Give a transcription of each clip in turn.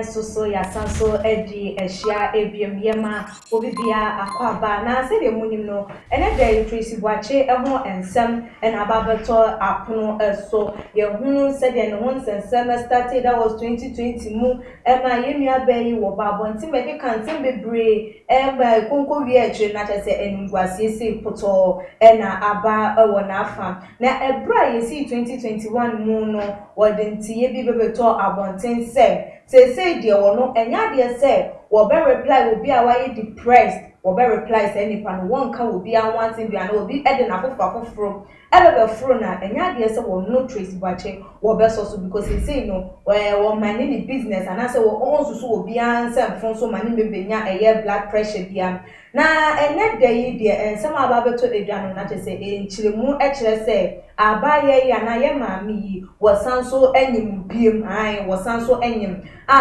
so ya sanso edi ehia ebiem yema obibia akwaba na se de munim no ene de Tracey Boakye eho ensem ena ababeto apono eso ye hunu se de no nsensem started that was 2020 mu ema yenua bayi wo babonti mede kansem bebre ema konko wi eje na chese enungwase ese poto ena aba ewo na afa na ebra yesi 2021 mu no wodenti ye bi bebeto abonten say dear wono enya de say wo be reply obi a why depressed wo be reply say nipa no won ka obi an wanting bi an obi ede na afoforo ebe fro na enya de say wo no Tracey Boakye wo be so because he say no wo mani the business and I say wo on so obi an say fon so mani bebenya eye blood pressure bia na enya de yi de ensem aba beto edwano na say enchiremu ekire say abaye ya na ye maami yi wasanso enyim biem ai wasanso enyim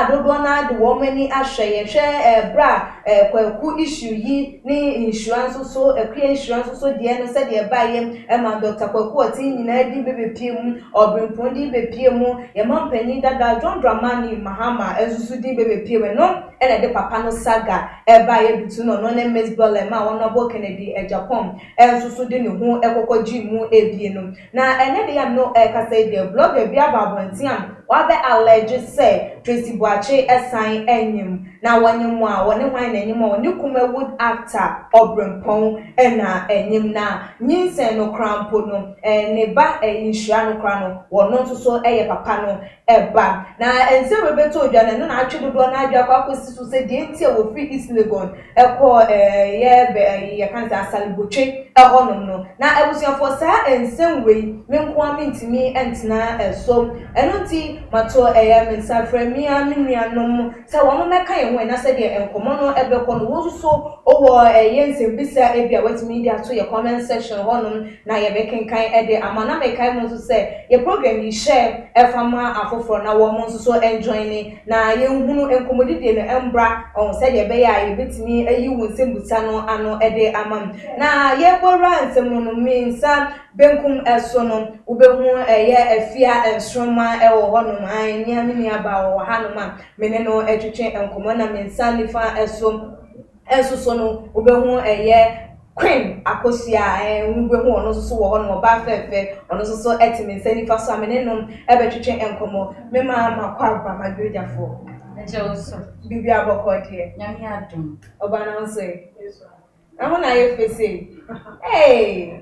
dodo na de wo mani ahwe bra kwaku issue yi ni insurance so clear insurance so de no se de baye ma Dr. Kwaku oti nyina di bebepiem obrempon di bebepiem ye mampani dada John Dramani Mahama esusu di bebepiem no ene de papa no saga baye bitu no no ne mesball ma wona bo Kennedy Agyapong esusu di ne ho ekokoji mu ebie no na ene de yam no ka say the blogger bi ababontiam wa be allege say Tracey Boakye esan enyim na wanyem a wone hwan na enyim a wone Kumawood actor obrempon ena enyim na nyinsen no krampo no ne ba inshua no kra no wono nso so eye papa no eba na ense webeto odwane no na atwedodo na adwa kwa kosi so say de ntia wo free East Legon eko ye kan sa salibotwe ehonom no na ebusuafo sa ensem wei menko amintimi entena eso eno nti mato mensa frami aminuanom sa wo meka ye ho na se de enkomo no ebeko no wo so owo yensem bisa ebia watimi dia to ye comment section honom na ye bekenkan ede amana mekai mo so se ye program yi share efama afoforo na wo mo so enjoy ni na ye hunu enkomodide no embra on se de be ya ye betimi ayi wonsem busa no ano ede amam na ye bora nsem no minsa benkum eso no ubehu ye afia enstroma ewo honom an nya mini aba wo hanoma mene no etwetwe enkomo na minsa nifa eso so no ubehu ye Queen akosia ubehu ono so wo honom ba fefe ono so etimi nsa nifa so amene no ebetwetwe enkomo mema makwa ba madwejafo Ejoso bibi abokode nyame adom oba na nso yeso amona ye fese hey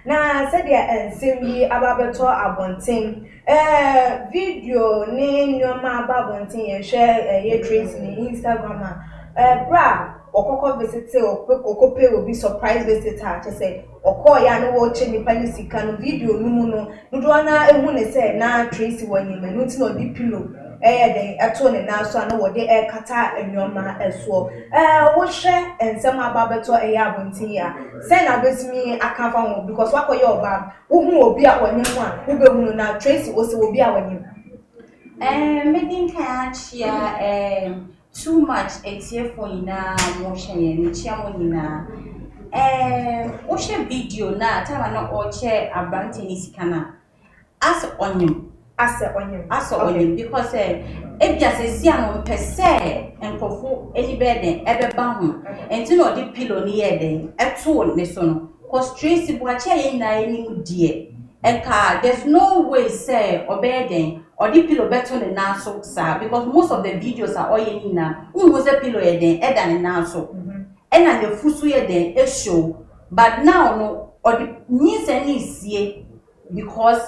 na said ya ensem yi ababeto abonten video ni nyoma ababonten ye share ye Tracey ni Instagram bra okoko visit okope obi surprise visitor to say okọ ya no wo che nipa ni sika no video no mu no do na ehu ne say na Tracey wanyima no ti no di pillow den eto ne na so na wo de kata enwoma eso wo hwe ensem ababeto abonten ya say na betimi akafa ho because wakoye oba wo hu obi a wanyim a wo behu na Tracey wo se obi a wanyim medin kan chia too much for ina motion ni chia mo nyina o she video na tama na o che abante ni sikana as onyim because ebia se si anon pese enkofo eni beden ebeba ho enti no de pillow ni yeden eto ne so no cause Tracey Boakye ye na eni mudie enka there's no way say obeden or the pillow better than now so because most of the videos are all in now who was a pillow than now so and the fusu then show but now no or the needs and needs because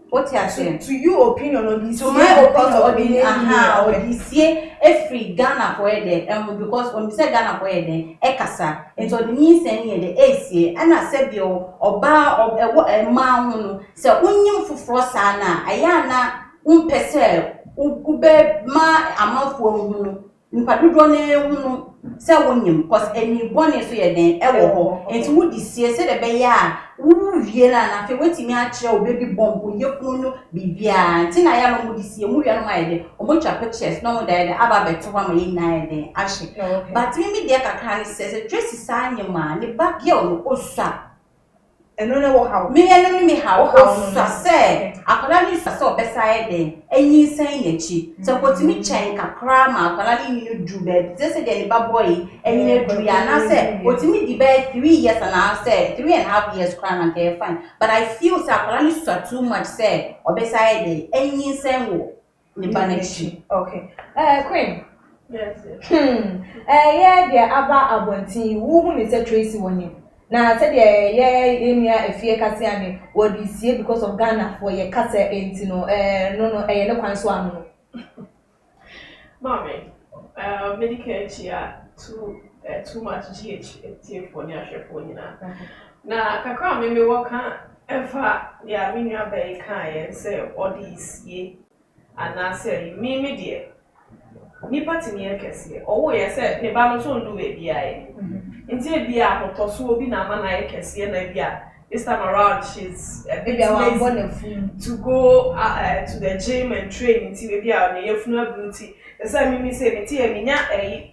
what you are saying to your opinion on this to my opinion or this year every Ghana for and because when you say Ghana for ekasa and so the needs and the AC and I said your oba of a man so unyum for sana ayana pese ube ma amafo mpadodo na ehunu se wonyim cause any bone so ye den ewo ho enti wudi sie se de be ya wu wie na fe wetimi a kire o baby bomb ye kunu bibia enti na ya no wudi sie mu wie no ma ye de o mo twa pictures no mo da ye aba beto ma ye na ye den ahye but me de kakra ni se Tracey sanyema ne back girl no osa And no how. Me and me how say, Akolani so beside them, and you saying a cheap. So what me chain crama, Akolani you do bed, just a day boy, and you do, and I said, what me the bed 3 years, and I said 3.5 years crime and they're fine. But I feel Akolani so too much say, or beside them, and you saying, okay. Queen. Yes. Yeah, dear, Abba Abonti, who is a Tracey one you. Now, I said, yeah, in here, if you can what is here because of Ghana for your castle, ain't no, no, Quanswam. Mommy, Medicare here too much GH for near Shephonina. Now, Kakra, maybe what can ever, yeah, mean your bay kind and say, all these ye, and I say, me, dear. Nipa tini kese owo ye se ne ba no so ndu we bia ye nti e bia hotoso obi na ama na ye kese na bia this time around she's a bit lazy to go to the gym and train nti we bia na ye funu abunti e say me say me ti e minya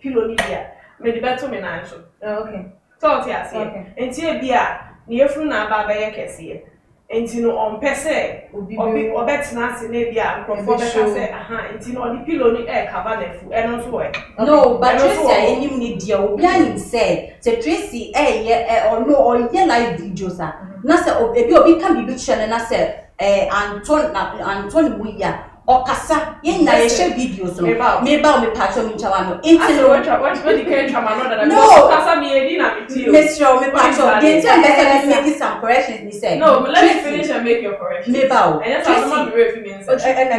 pillow ni bia me de beto me na nso Okay so ti ase nti e bia na ye funu na ba ye kese enti no on pese obi obetina se na bia nkrofo beka se aha enti no the pillow ni cover the food eno so no but Tracy enim ni dia obi anim say Tracy or no or ye live videos na say obi kan bibi channel na say Anton Buya okasa ye na ye share videos no me ba me patcho me chawa no enti no what the can chama no that no okasa me edi na me tio me sure me patcho the time better make some corrections me say no let me finish and make your correction me ba and that's how me refi me and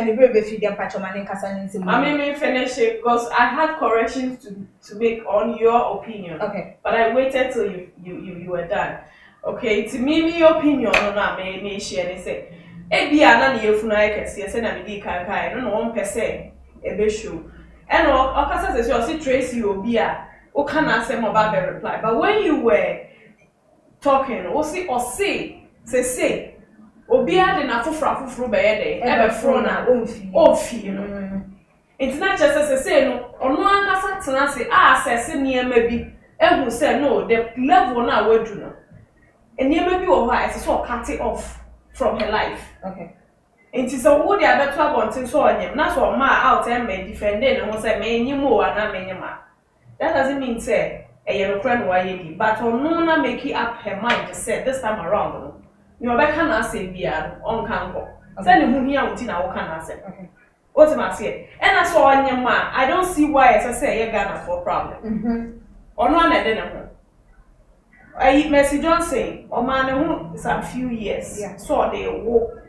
me brave feed them patcho man kasa nti mo I mean finish it because I had corrections to make on your opinion okay but I waited till you were done okay to me opinion no na me share ni say ebia na ne yefunu ayekese se na me di kankan no no 1% ebe show and okasa say you Tracy obi a o kana say mo ba be reply but when you were talking o say say obi a de na foforo be ye de ebe fro na onfi no it's not just say no ono ankasa tena say assess niema bi ehu say no the level na wadu no niema bi wo ho a so cut it off from her life. Okay. And so what the other trouble until so on him. That's what my out and may defend and was say may you more and I may ma. That doesn't mean say a yellow crown why but on no make it up her mind to say this time around. You back can I say be on campo. Send whom here within our can say. Okay. What am I saying? And I saw on your man. I don't see why as I say you're gonna for problem. Or no one at dinner. Mercy Johnson, or man who some few years, so they walk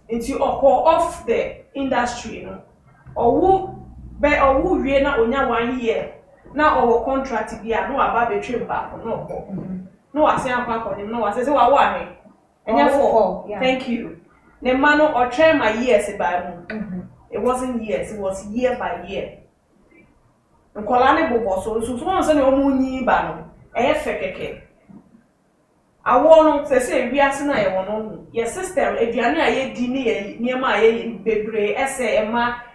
into off the industry, or who really not only 1 year. Now our contract to be no about the trip back no, I say I'm back on him, no, I say, so I want him. And therefore, thank you. The man or try my years about it wasn't years, it was year by year. And Kolane Bobo, so someone said, no, Muni Bano, fekeke. I want to say we are saying I want your system. If you are not a dinner near my baby, essay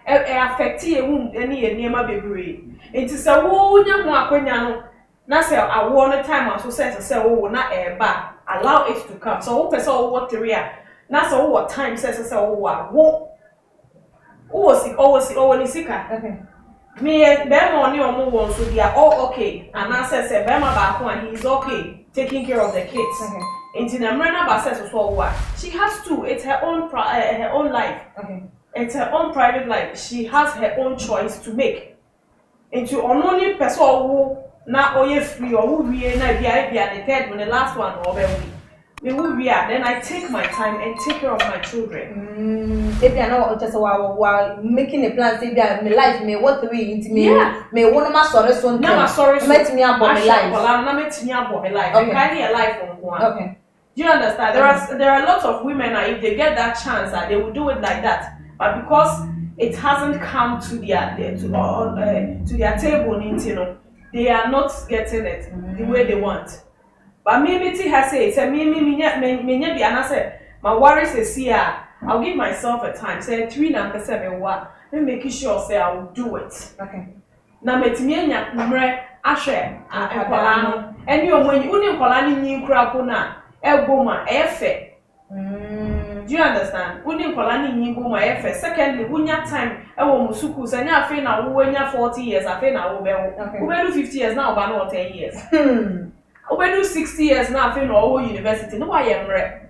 affect you any near my baby. It is a wood young one. Now say I want a time so says to say oh not a bar allow it to come. So open so what the real. Now so what time says to say oh what always sick. Okay. Me them money or more so they are all okay. And I say Bema back one he's okay. Taking care of the kids. Okay. Into the Mrena Bassett so what? She has to. It's her own life. Okay. It's her own private life. She has her own choice to make. Into only person who na oye free or who we na be the third one, the last one or we who we are. Then I take my time and take care of my children. If you are not just while making a plan, say that my life may what we into me. May one of my sorry son. Now my sorry met me about my life. Well, I'm not making me about my life. Okay. I need a life on one. Okay. Do you understand? There are lots of women that if they get that chance, that they will do it like that. But because it hasn't come to their table, you know, they are not getting it the way they want. But maybe T has said, me say my worries is here. I'll give myself a time. Say 3.7 what? Let me make sure say I will do it. Okay. Now me mre ashe and you when you only kolani ni krapuna Eboma efe. Do you understand? Wouldn't Polani Niboma efe. Secondly, wunya time ewo musuku say nya afi na wo nya 40 years afi na wo be wo do 50 years now ba no 10 years. Wo do 60 years now afi na wo university no why emre.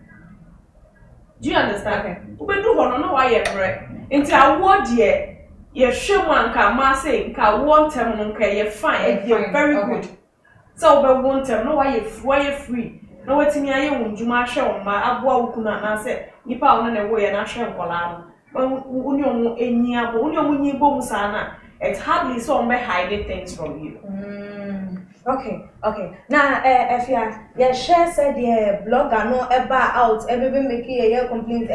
Do you understand? Wo do hono no why emre. Nti awo de ye hwe man ka ma say ka won tem no ka ye fine you're very good. So be won tem no why free. No wetimi aye wonjuma hwe on ma aboa wukuna na say nipa ono na wo ye na hwe nkola no. Uni omu enyi abo uni omu nyi bom sana. It's hardly so be hiding things from you. Okay. Now, if you share said the blogger no eba out, everybody making a complaint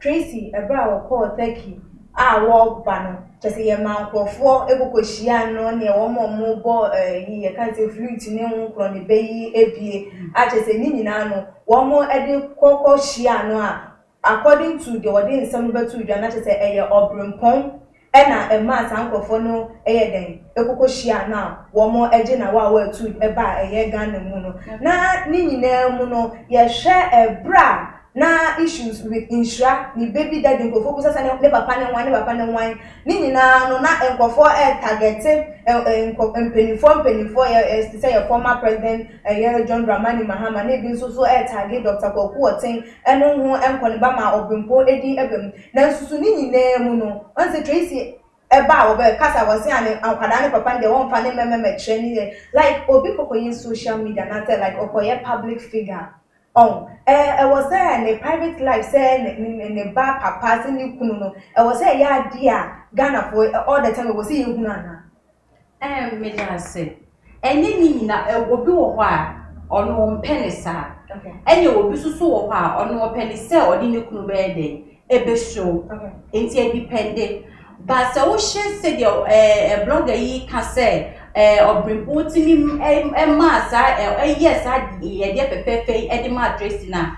Tracey about call Turkey. Walk banner. Just a man for Ebo Shiano near one more mobile he can't say flute in from the bay APA. I just say Ninano, one more Eddie Coco Shiano. According to the audience, some number 2, you're not to say a Otumfour. A mass uncle for no den. Eko shia now. One more edge na wa to eba a year gun muno. Na nini ne muno ye share a bra. Na issues with insura ni baby daddy go focus on ne papa ne wine. Nini na no na enko for targeted penny4 years to say a former president John Dramani Mahama ne bin so target Dr. Kwaku Oten eno ho enko ne ba ma obimpo edi ebem. Na susu nini ne muno. Once Tracey eba obe kasa was saying akwada ne papa de won fa ne meme training like obi kokoyin social media na say like okoye public figure. I was there in a private life saying in the bar papa in Kuno. I was there, yeah, dear Ghana for all the time. I was seeing Nana. Me just say, and then will do a while on no penny, sir. And you will be so while on no penny, sir, or didn't you be a bit show, ain't ye dependent. But so she said, a blogger ye can say. Or reporting him a mass, yes, I did a pepe, Eddie Tracey now.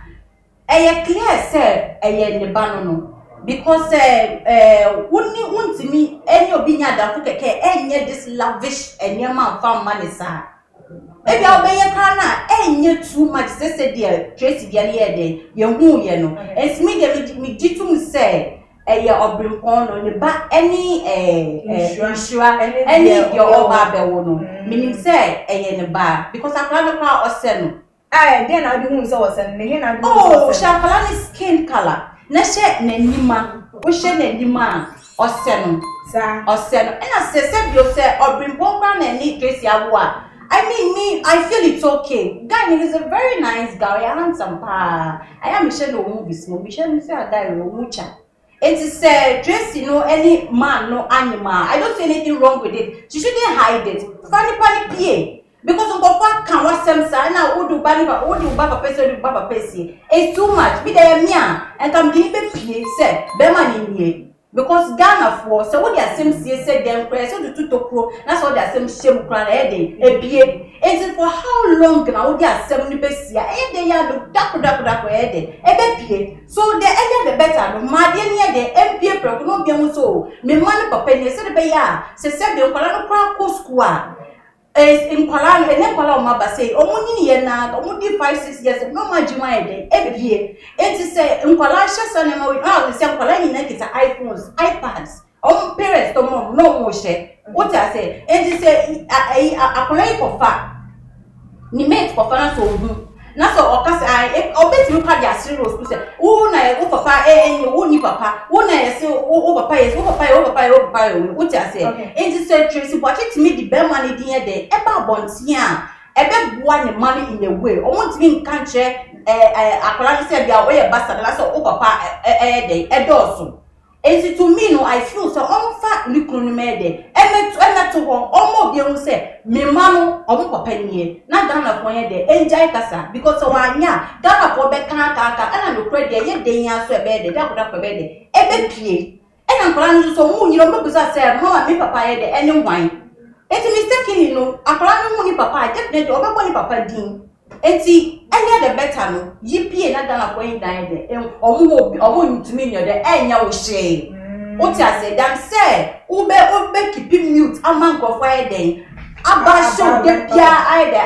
A clear said a yen the banano because wouldn't you want to me any of being at the foot and yet this lavish and your man found money, sir. Maybe I'll be a crana, and you too much, said dear Tracey the other day, young woman, and me did to say. Otumfour on the back any insure any your oba bewono meaning say in the bar because I plan to call oseno then I do so was and Shapalani skin color na she nanima wo she nanima oseno and I say you say Otumfour na ni Tracey aboa I mean, I feel it's okay. Guy is a very nice guy. I handsome pa. I am Michelle no movies. Michelle say a guy no mucha. It is Tracey, no any man, no animal. I don't see anything wrong with it. She shouldn't hide it. Funny PA. Because of what can what some say now, who do baba person, it's too much. Be there, mia, and come give a PA, say, Beman in here. Because Ghana for so what they are same say them press so the two to pro, that's what they are same shame clan a PA. And for how long now they are 70 pesia, and they are look dark a PA. So the earlier the better, no matter the MPA pro, no be so. Me money papa, and said the ya, say, the Colano Crack Square. In Colano, and then Colano Maba say, Omuni na, Omudi 5-6 years, no majima every it is a Uncolasha son and we are the same Colani naked iPhones, iPads, parents to mom, no more share. What I say, it is a colleague of fact. Ni mate for finance or na so okasa I obet you card ya serious to say oh na o papa o ni papa o na say o papa yes o papa what I say it is say Tracey Boakye to me the bear money din there eba bontia ebe boa ne money in the way o want me kan che akola say bia o ye bastard na so o papa dey edoso. And to me, no, I feel so unfat Nikun made it. And to her, almost you say, me mano, or papa near, not down upon ye de enjoy casa, because so I ya, down upon Becca, and I'm afraid yet they answer bed, that would have a bed, a bed. And I'm planning so moon, you know, because I said, Mama, me papa had any wine. It's mistaken, you know, I plan money papa, definitely over money papa dean. And see, any other better no, ye pay not done upon died, and or to me, the end you shame. What I said, damn say, Ube keep him mute, a monk of fire day. abasho de bia ai de I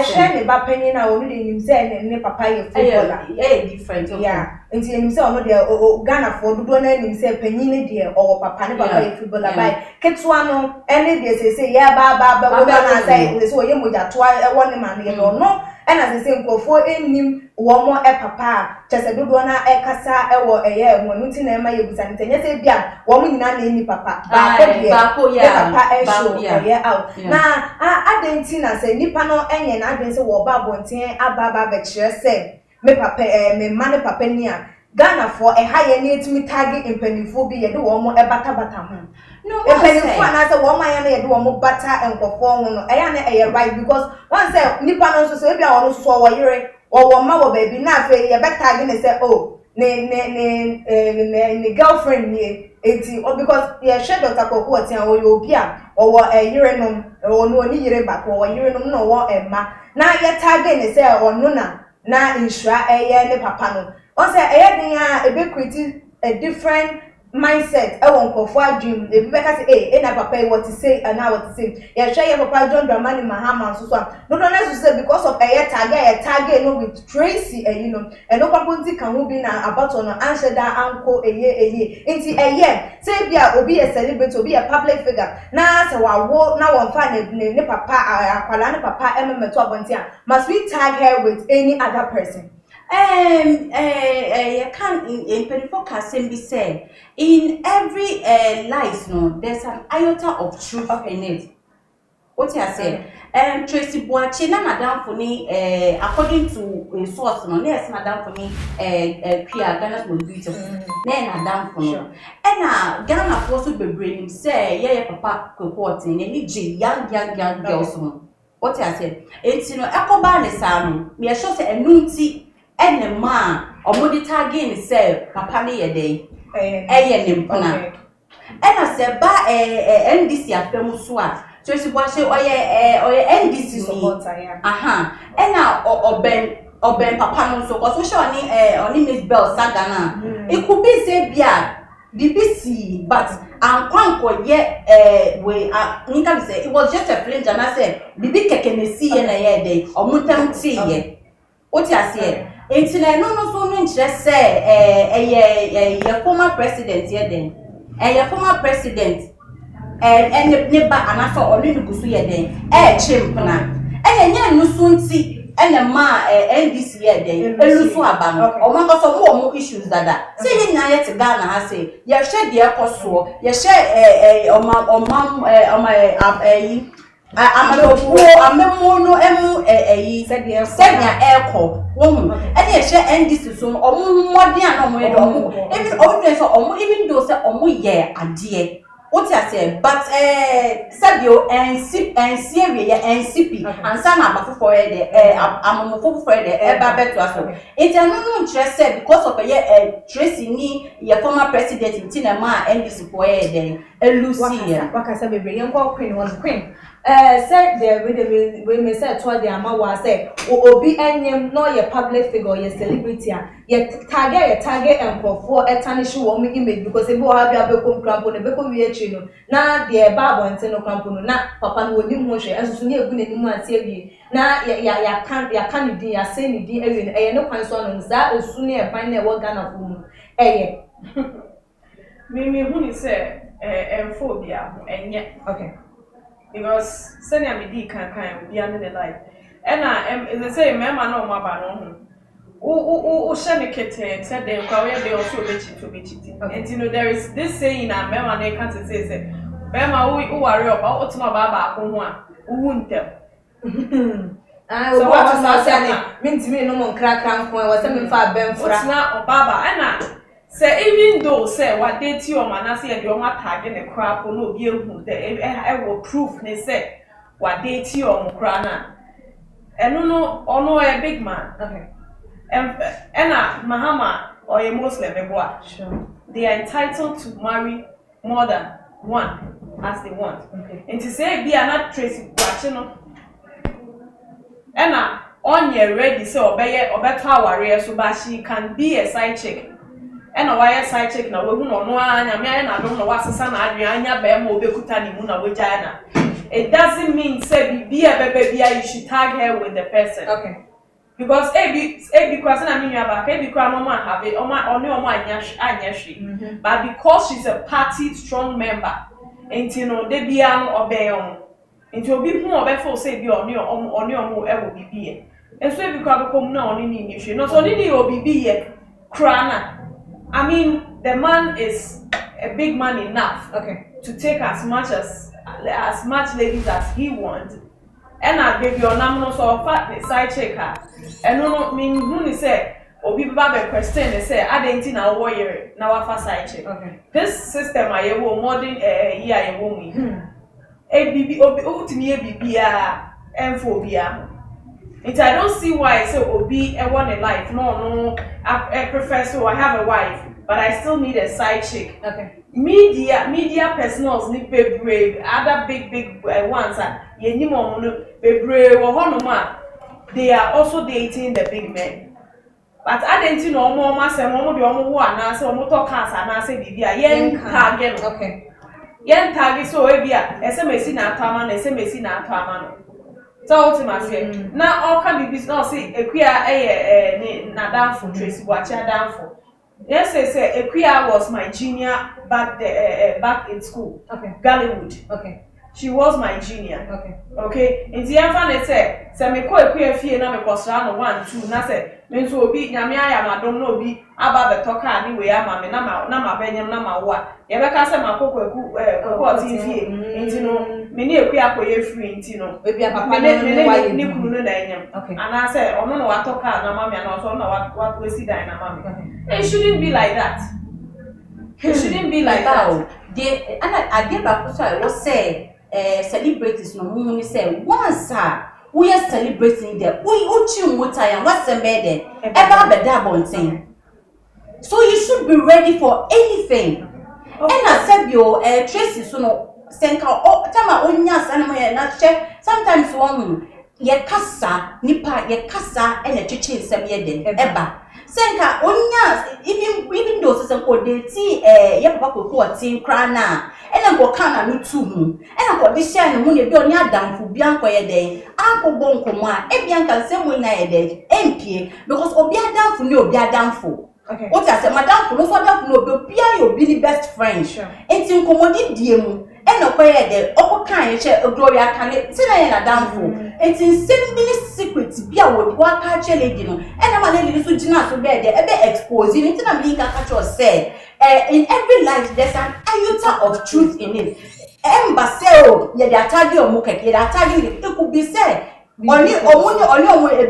share ne ba panyin na onu de nim say ne papa ye footballer different yeah nti nim say onu de Ghana for dodo na nim say panyin ne de o papa ne papa ye footballer by ketwa no ene de say yeah ba wo na say so ye moja to e won ne ma ne no and as I say nkofo enim wo mo e papa chese dodo na e kasa e wo eye mo nti na e ma ye busa ntenye say bia wo mo nyina na eni papa ba ko de papa e show eye out na adenti na say nipa no enye na adwen say wo ba bonten aba be kire say me papa me ma ne papa ni a Ghana for a higher need to me target in pennyfo be ye do wo mo e bata ho no pennyfo na say wo ma ya na ye do wo mo bata enkofo ho no eya na eye right because one say nipa no so e bia wo no so wo yere wo ma wo baby na fe ye beta target say oh ne girlfriend ni enti or because ye share Dr. Koko ati an wo obi a wo yere no wo no ni yere ba ko wo yere no no wo emma na ye target ne say ono na insura eye ne papa no on say eye din a ebe create a different mindset e won kofo adwum e be ka say na papa what to say and now what to say ye share your papa John Dramani Mahama so no na say because of target no with Tracey you know and no component can who be na about on answer that uncle eye nti say bia obi a celebrity obi a public figure na say wa wo na won fa ne papa akwala ne papa ememeto abonti a must we tag her with any other person you can in Pennyfo can be said in every life no there's an iota of truth in it. What you say? Tracey Boakye na madam for ni according to a source no yes madam for ni queer Ghana was beautiful na madam for no and Ghana for so bebre say yeah papa reporting ni young girls no. What you say? It's no ekoba ne sa no me sure say enunti ene ma omodi target say papa ne ye dey eye nimpona ena se ba NDC afemu so a Tracey Boakye oye NDC supporter ya ena oben papa no so cause we show oni Miss Bell Sagana it could be say bia BBC but ankwanko ye we nka say it was just a flinch and I said bibi kekenesi ye na ye dey omutam ti ye what you say Intina no so no interest say former president here then former president and ne ba anaso oni nugusu here then chimpna nya no so nti ma NDC here then elusu aba no o man go so mo issues dada say ye nya ye te Ghana ha say ye hwe de ekoso ye hwe amemo no emu sedia eko woman and ye share NDC so omode an omo ye do even omo so omo even though say omo ye ade what you say but sabio and serie and CP and san abafofo ye de amomofofo de e ba beto aso it no interest because of Tracey ni ye former president in ma NDC for ye de elusi ye wakasa bebre ye nko queen was queen said there we may say to the amawa say obi enyem no ye public figure ye celebrity ye target and for etanish wo me image because e bo ha bia be kom krampo ne be kom wie chi no na de ba bonte no krampo no na papa no onim ho hwe asusu ne egu nanim ase awie na ya kan di ya say ni di awie eye no kwan so no za osu ne e ban na e wo Ghana fo mu eye me hu ni say emphobia enye okay because senior me di kan be under the life and they say mema no ma ba no o she me kete said they kwa we dey also be cheating and you know there is this saying na mema no can say mema wo worry about what ma ba ko ho a wo ntem so what is say me no mo nkra nko e wo say me fa benfra na obaba and say even though say what date you man say e dey o ma tag ne crap no obi ehu the will proof ne say what date you o kra na eno no ono a big man okay and Mahama or a Muslim sure they are entitled to marry more than one as they want and to say be not Tracey Boakye no and on your ready so obey or better warrior so but she can be a side chick and a wire side chick na we no anya me na do no wasesa na adwan anya be ma obekuta ni mu na we jana it doesn't mean say be a baby you should tag her with the person. Okay. Because because I mean you have because mama have it but because she's a party strong member, and you know they be obey on. Into obi hu obefo say bi oni omo e wo bibi e so because become na oni ni issue no so ni obi bi e krana. I mean the man is a big man enough to take as much ladies as he wants, and a baby onam no so fat side checker and no mean who ni say obi ba be question they say adenti na wo yere na wa fa side check. This system ayewo modern year ayewo mi ABB Otini ABB Emphobia. And I don't see why so Obi I want a life. No, I prefer so I have a wife, but I still need a side chick. Okay. Media personals need be brave. Other big ones are be brave or they are also dating the big men. But I didn't know more say more the one and so motor cars and I say Bibia yen target. Okay. Yen target so ebia SMS na atama na SMS na atama no so ultimately na all can be business say equia na danfo Tracey Boakye danfo. Yes say equia was my junior back in school. Okay. Gallywood. Okay. She was my junior. Okay. In the end say me call equia fie na me kwosra no 1 2 na say me nso obi nyame aya madom na obi aba be toka ani we ama me na ma benyem na ma wo a ye be ka say makokwaku TV enti no me ni eku akoye free enti no obi papa ni kunu no na enyem ana say ono no wa toka na ma me na so na wa wesi dan na ma me. It shouldn't be like that. It shouldn't be like that. They I get back so I was say celebrities no mu say once we are celebrating them. We uchi mutaya what's the matter? Eba beda bonten. So you should be ready for anything. And I said your Tracey so no senka tama onya sana mo na che sometimes one ye kasa nipa ye kasa and a chichi nsem ye den eba senka onya even though some ko dey ti ye papa ko tin kra na and go kana no tu mu and go dey share no mu ne bi onya damfo bi anko ye den anko bo nkomo a e bi anka nsem mo na ye den empie because obi adamfo ne obi adamfo. Okay. What I said, madam, no so that no be your Billy best friend. Sure. And in commodity diemu, and no quiet there, or kind of Gloria can say I am downfall. And in sending secrets, be a wood, what catch a lady, and a man little Gina to bed, a bit exposing it, and a being a catcher said, in every life there's an iota of truth in it. Embasero, yet the taggy or muket, yet it could be said. Only a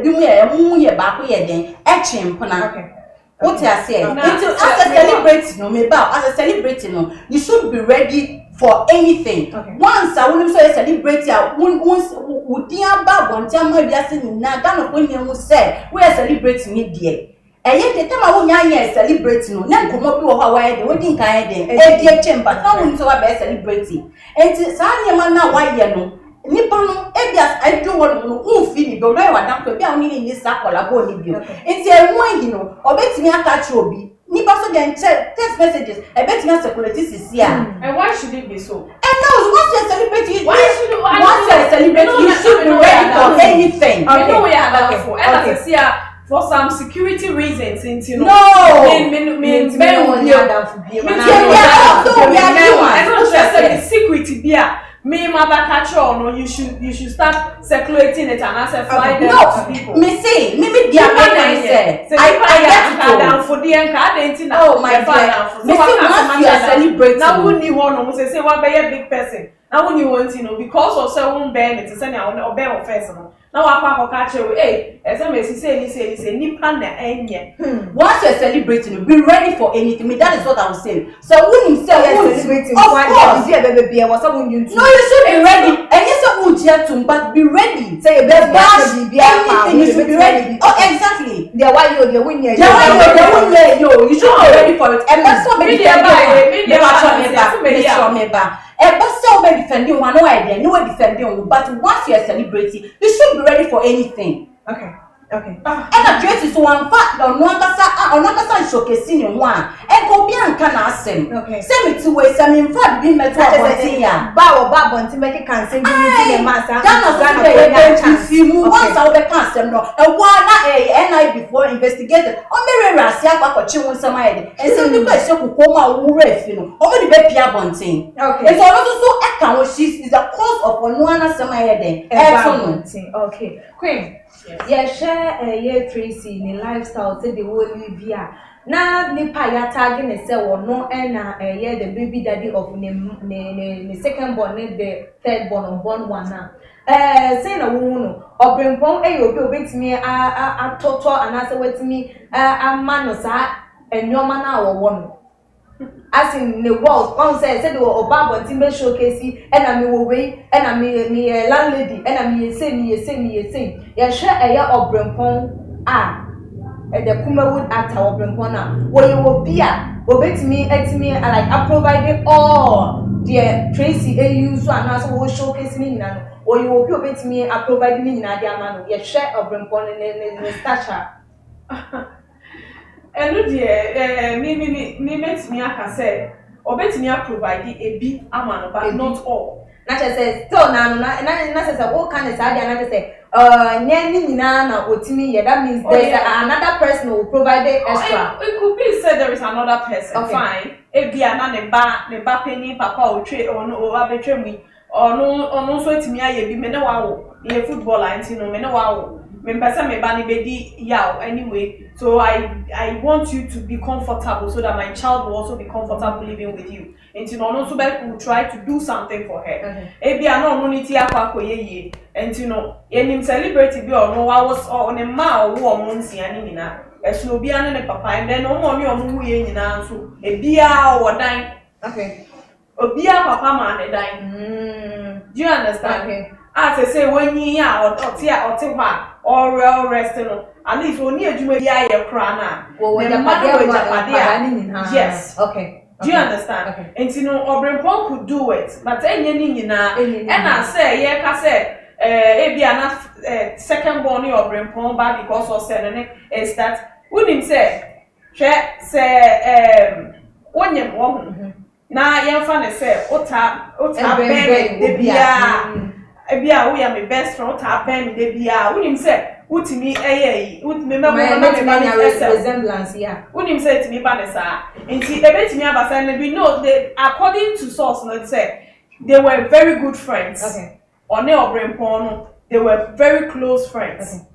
bimmy, back here then, etching, okay. What I say, as a celebrity, no, me bow as a celebrity, no, you should be ready for anything. Once I will say celebrity, once would dear bab on time, maybe I say, Nagano, when you say, we are celebrating it, dear. And yet the time I won't celebrate, no, then come up to Hawaii, the wedding kind of dear chamber, someone so I celebrity. And it's only a man now, why you know. Nippon, Ebias, I don't want to feel but I want to be only in this circle. It's a one, you know, or bet me a catch Obi. Nippon then text messages. I bet me a security is here. And why should it be so? And now, once you're celebrating, you should be ready for anything. You know, we are for. And as I see, for some security reasons, since you know, the security beer. Me mother catch on, or you should start circulating it and as a fly to people. Me say, me dear say, I get it down for the anchor. Oh my God! Me say once you are celebrating, now who need one almost say one be a big person. Now when you want to know because of someone bear it, say now or bear offense. Now I papa catch you. Hey, SMS say nipa na enye. Once you are celebrating, be ready for anything. That is what I was saying. So when you say celebrating, of course, no, you should be ready. And yes, I would yet to, but be ready. Say a best anything you should be ready. Oh, exactly. They why you the win here. You should be ready for it. And that's what many and but so many defending one idea, no defending. But once you are celebrating, you should be ready for anything. Okay. Okay. And a Tracey so one fact or not showcase in one. And go be and can ask him. Okay. Send me 2 ways. I mean, fact be met bow babon to make a cancel. Master. Once I'll be cancelled. A one and I before investigated. On the Rasia for children some idea. And some people who come out who ref, you know, only the baby abonting. Okay. It's also so account she is the cause of one some idea. Okay. Queen. Yeah, share Tracey in lifestyle say the whole Libya. Now nipa ya tagging ne say no the baby daddy of the second born the third born one now. Say na wo no obrempon obi obetimi a toto anase wetimi ama no sa enyoma na wo no. As in the world, one said the Obama Timber showcase, and I mean, way, and I mean, landlady, and I mean, say, yeah, share a year of Brempon, at the Kumawood at our Brempona, where you will be at, obey me, like I provided all the Tracey AU, so and also will showcase me now, or you will be obey me, I provided me in Agyapong, yeah, share of Brempon and the stature. And look here, me met me aka say, or bet me provide a bit amount, but not all. Not just say, so now, and says all kind of side, and I say, Nana, Otimi, that means there's another person who provided extra. It could be said there is another person, okay. Fine. If be another bar penny, papa, or trade or no, or betray me, or no, so to me, I be menawa, a football line, you know, menawa. Anyway, so I want you to be comfortable so that my child will also be comfortable living with you. And you know, also will try to do something for her. If you are not money, and you know, any celebrity be or no, I was on a mile or months and as no be an papa, and then no money on who in so a beer or dine. Okay. A beer papa man a dine. Do you understand? Okay. As I say, when you are or resting, at least when you do a crana. Yes. Okay. Do you understand? Okay. And you know, Obrempon could do it, but any and I say, yeah, I said, be enough second born Obrempon, but because of saying is that wouldn't say, when you want now, young fan say, Ota, baby, we are my best friend. Ota, baby, wouldn't say. What me resemblance, yeah. When him said to me, Vanessa, and see, a bit me about saying, we know that according to source, let's say they were very good friends. Okay. Or Brempon, they were very close friends. Okay.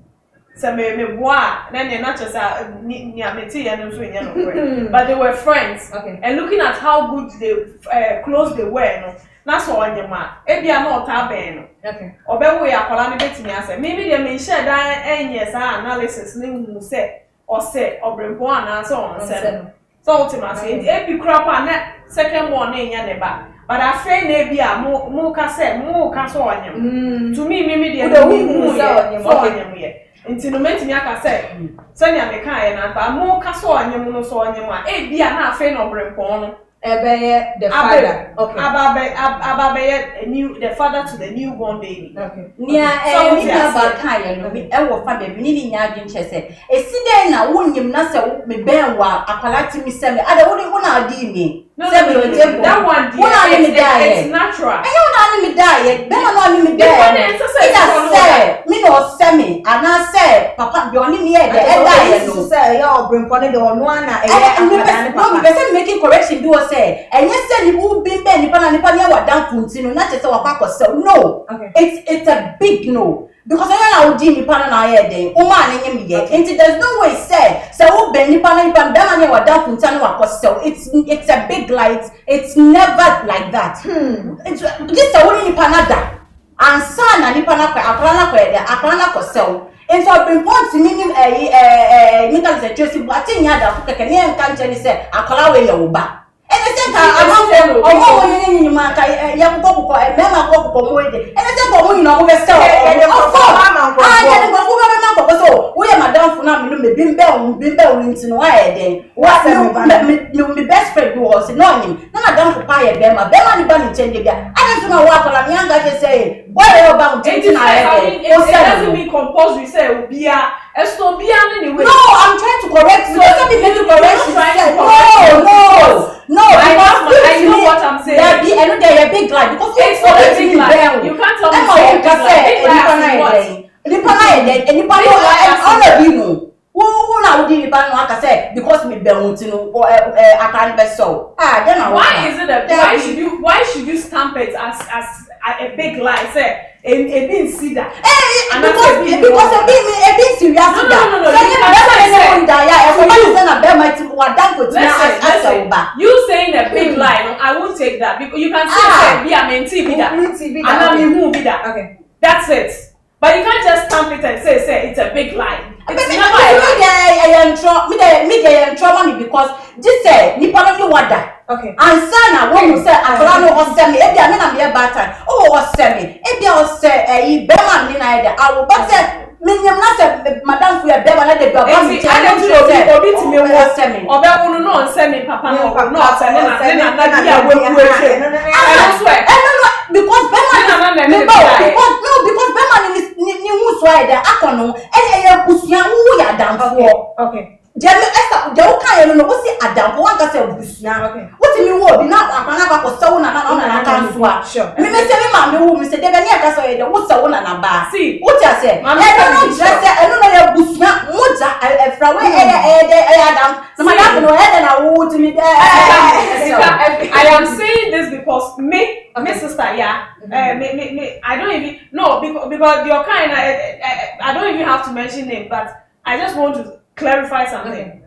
So me then they're not just but they were friends. Okay. And looking at how good they close they were, no. That's all on your man. Ebi are not taben. Okay. Obe we are calling betting answer. Maybe they may share that yes analysis who say or say or bring one and so on. So ultimately, ebi crop and second one in your neighbor. But I say maybe a more cassette, more castle on you. To me, maybe the until the moment I say, send your mechanic, but more castle on your so on your man. Ebi are not fair or bring one. The father. Okay. The father to the newborn baby. Okay. Yeah, about time, we ever find a meaning in Chester. A sit na won him nasa me ben wa akwalati mi seme. I don't want to do me. No, that one, it's natural. I don't want to die. Ben no me die. It's me no semi. And I say, Papa, you only me there. So say, you bring poned the one na. No, because making correction do say. And yes, say you will be ben nipa niya wa dan funtino. Not just our papa so. No. Okay. It's a big no. Because I don't know if you na here then. There's no way say. So ben nipa niya wa dan funtino wa koso. It's a big light. It's never like that. It's just a only nipa na da. And sana nipa na akrana koso. And so I've been born to meaning Nicholas Tracey Boakye da keke ne nka nche ni say akola we yoba. And the same time omo yin ni ma ka ya kuko me ma kuko mo ede. And the same time omo yin omo be say so we madam fu na me no me bimbe nti no wa eden. What me best friend was no him. Na madam fu pa ye be ma ni ba ni change bia. I don't know what akola mi anga say say, boy, about it doesn't mean compulsory say Obia. Anyway. No, I'm trying to correct you. Let me make you correct you. No. I know what I'm saying. I know they're a big lie because it's not a big lie. You can't tell me because me why should you stamp it as a big lie? Say it didn't see that. Because it being serious. You saying a big lie, I won't take that because you can say be a mentee be that, and I mean who be that. Okay, that's it. But you can't just stamp it and say it's a big lie. It's never a lie. Because this say nipa no what that. Okay. And sana when you say akola no osemi e bia me na me ba time. Oh osemi. E bia ose e be man ni na ide. I will but say menyam na say madam fu e be na de baba mi. I don't know say obi ti me wo osemi. Obe wonu no onsemi papa no osemi na bia we eche. I swear. Because ni who swear that akono e busuan wo ya damfo. Okay. Jemi esa de wo kan no wo si adamfo wan ka se busuan. Okay. What me wo bi na akwana ba ko sawo na kan so a. Sure. Me say me ma me wo me say de be ni aka so ye de wo sawo na ba. See. What you say? E no just say no ya busuan moja e fra we adam. No ma na no e na wo ti mi de. I am saying this because my sister, I don't even because your kind. I don't even have to mention name, but I just want to clarify something. Okay.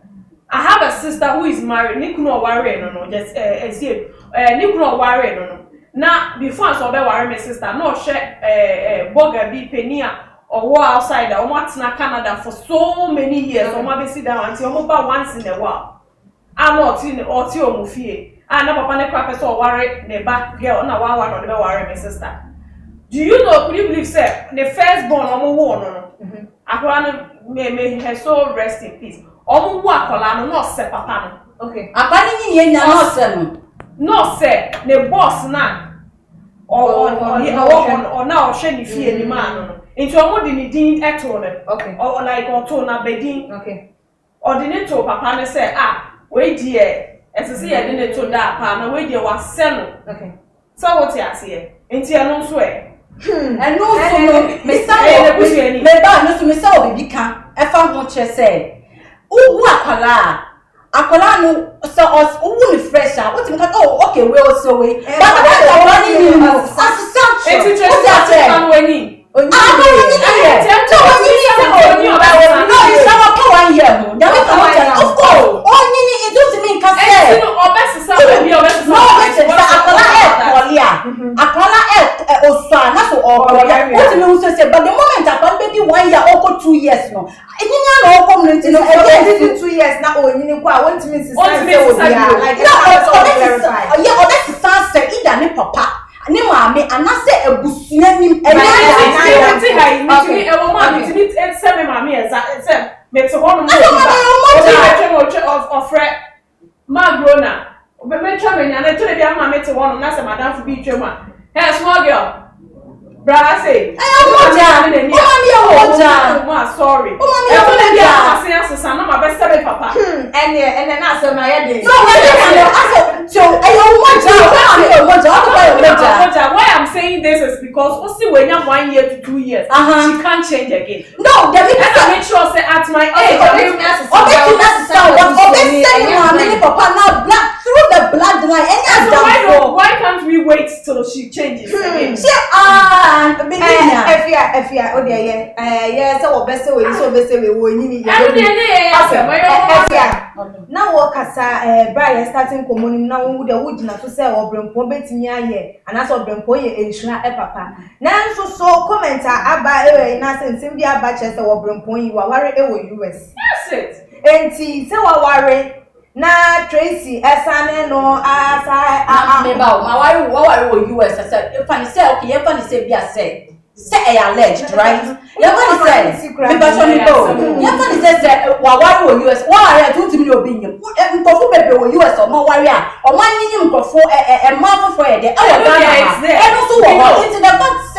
I have a sister who is married. Nikuno worry no just Nikuno worry no. Now before I saw worry my sister, no share boga be penia or war outside or what's na Canada for so many years. Or maybe sit down until once in a while. I'm not in or ti omufie. And na papa ne crap so worry ne back girl na wa no dey worry my sister. Do you know, could you believe say the first born omo wo no akola no me her so rest in peace. Omo wo akola no se papa no. Okay. Apa ni yen na no se no. No se ne boss na or na o hwe ni fie ni man no. Nti omo di ni din eto no. Okay. Or like oto na bedin. Okay. Or di ne to papa ne say we die SSC ya didn't to that pa na we dey was sell. Okay. So what you say? Enti eno so e. And no so me say me ba no so me say obi ka e fa ho che say. Uwu akwala no so uwu ni fresh ah. What me ka okay we also we. But that akwala ni no. As enti Tracey man weni. No, it's our power here. Of course. It doesn't mean cassette. But the moment I maybe 1 year or 2 years no. I 2 years now. Oh, you know what? I want to miss papa. Ni maame anase ebusua nim e wo ma mi ti se me maame eza se me te ho no mo of magrona me twa me nya na to le bia maame te ho no na se madam fu bi twem a hey small girl bra say sorry na ma be se papa ene na se na ye dey why I'm saying this is because when you 1 year to 2 years, she can't change again. No, make sure say at my age, through the bloodline. Why can't we wait till she changes again? Now what kasa Brian starting common now would the wood na to say or brempo betimi aye and as of brempo ye ensura papa na so commenter aba na sense bia aba chese or brempo yi wa ware US. That's it. Enti se wa ware na Tracey esane no asa me ba ma ware US say if I say okay if I say bia say alleged, right? You're going to say, because you know, you're going to say, why US? Why are you 2 million opinion? US or more warrior, or 1 million for a month for a day. And also, into the fact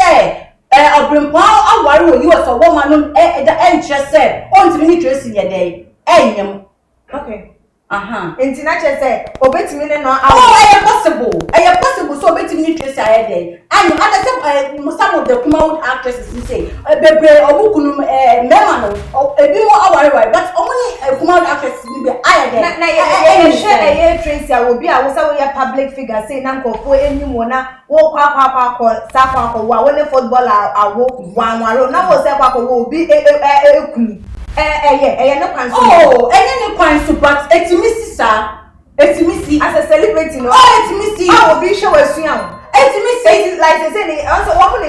abrimpo aware wo US or woman no the interest say on me Tracey ye dey enyem. Okay. Enti na che say obetimi ne no possible so obetimi Tracey aye dey. And some of the Kumawood actresses say bebre obukunu mema no ebi mo aware but only Kumawood actresses be aye dey. Na share Tracey obi a wo say we public figure say na nkofo enyim wo na wo kwa sakwa wo a we footballer awo wanwaro na wo say kwa wo obi ekunu no kwanso. Oh, any kwanso but etimisi sir. Etimisi as a celebrity no. Oh, etimisi. I will be sure wesuan. Etimisi like they say also wo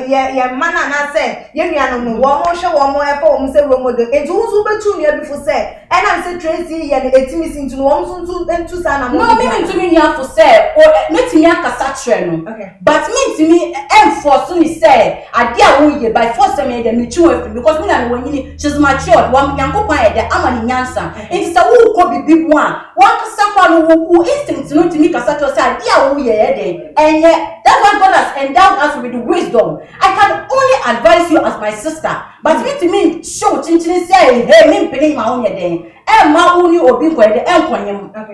ya man na say ye nua no wo mo hwe wo mo e fa wo mo say role model. Eju nso betu nua bi for say and am say Tracey ye etimisi ntu wo nso ntu sa na mo. No, me ntumi nua for say o metimi akasa tre no. Okay. But me ntumi enforce me say ade a wo ye by force me dey me twu afi because me na me wanyini she's matured one yankopon e dey ama ni nyansa. It is a wo ko bibi mu a one kasa kwa no wo instinct no ntumi kasa to say ade a wo ye dey enye. That's why God has endowed us with wisdom. I can only advise you as my sister. But me show chinchini say, hey, me paying my own day. Ma uni obi kwede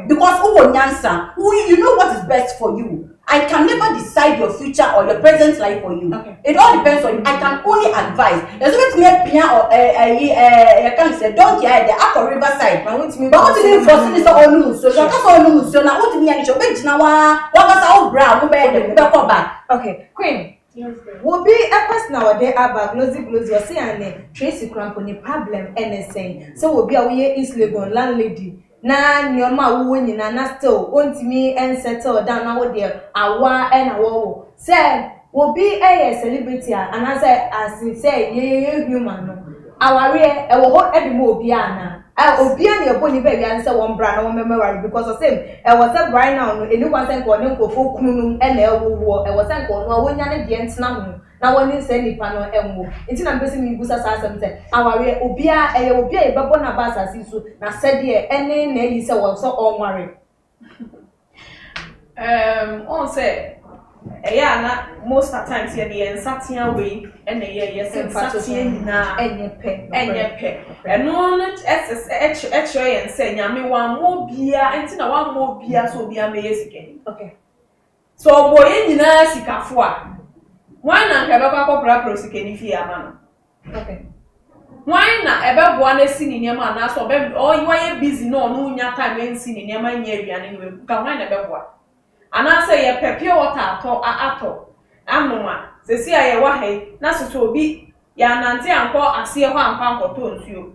because who nyansa, you know what is best for you. I can never decide your future or your present life for you. Okay. It all depends on you. I can only advise. There's no me pia or I can say don't care the upper riverside. But what you for is all so you so now what me and your bench now what was our bra mo be back. Okay, Queen. Yes, will be a person nowadays about close you see and Tracey Cramp on the problem anything. So will be a way East Legon landlady. Na nyoma wo nyina na still ontimi and settle down now there awa and awo say will be a celebrity and as say ye human no aware e wo ho edimo obi ana obi an ye boni ba wi say won bra na won memory because of same e was say right now no eni kwan say ko ne nkofo kunu e na ewo e was say ko no wonya ne de ntena ho na woni say nipa no enwo nti na mpese mi gusa sa asem say aware obi a e obi a e bebo na ba asasi so na said ye ene na yi say won so onware on say na most of times here the ensatia way and the yes ensatia na enyepe eno no actually and say nyame wan mo bia enti na wan mo bia so bia me yesike. Okay. So boy nyina sikafo a wan na nka be kwa propra sike ni fi ama no. Okay. Wan na ebe boa na si ni nyama na so be you are busy no nya time ensi ni nyama nya aduane ni we ka wan na be boa ana say ye pepie water ato amoma se si aye wa he na so obi ya nante anko ase ho ampa ankoto nsuo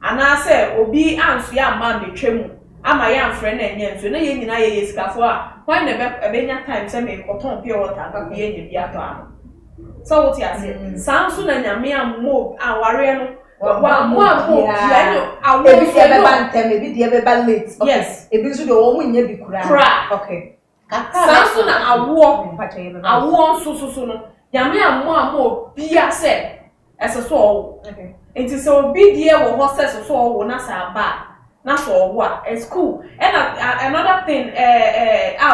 ana say obi ansu ya ma betwemu ama ya amfre na enye nsuo na ye nyina ye yesikafo a why na nya time say me koton pure water ka ye nye bi ato am so what you say sansu na nyame ammo aware no wa mo ya no awo ebi be bantem ebi be late. Okay. Yes ebi nso de wo mu nya bi kura. Okay. Sansu na awo so no nyame ammo bia se ese so owo. Okay. Enti se obi die wo ho se so owo na sa ba na so owo a it's cool. And another thing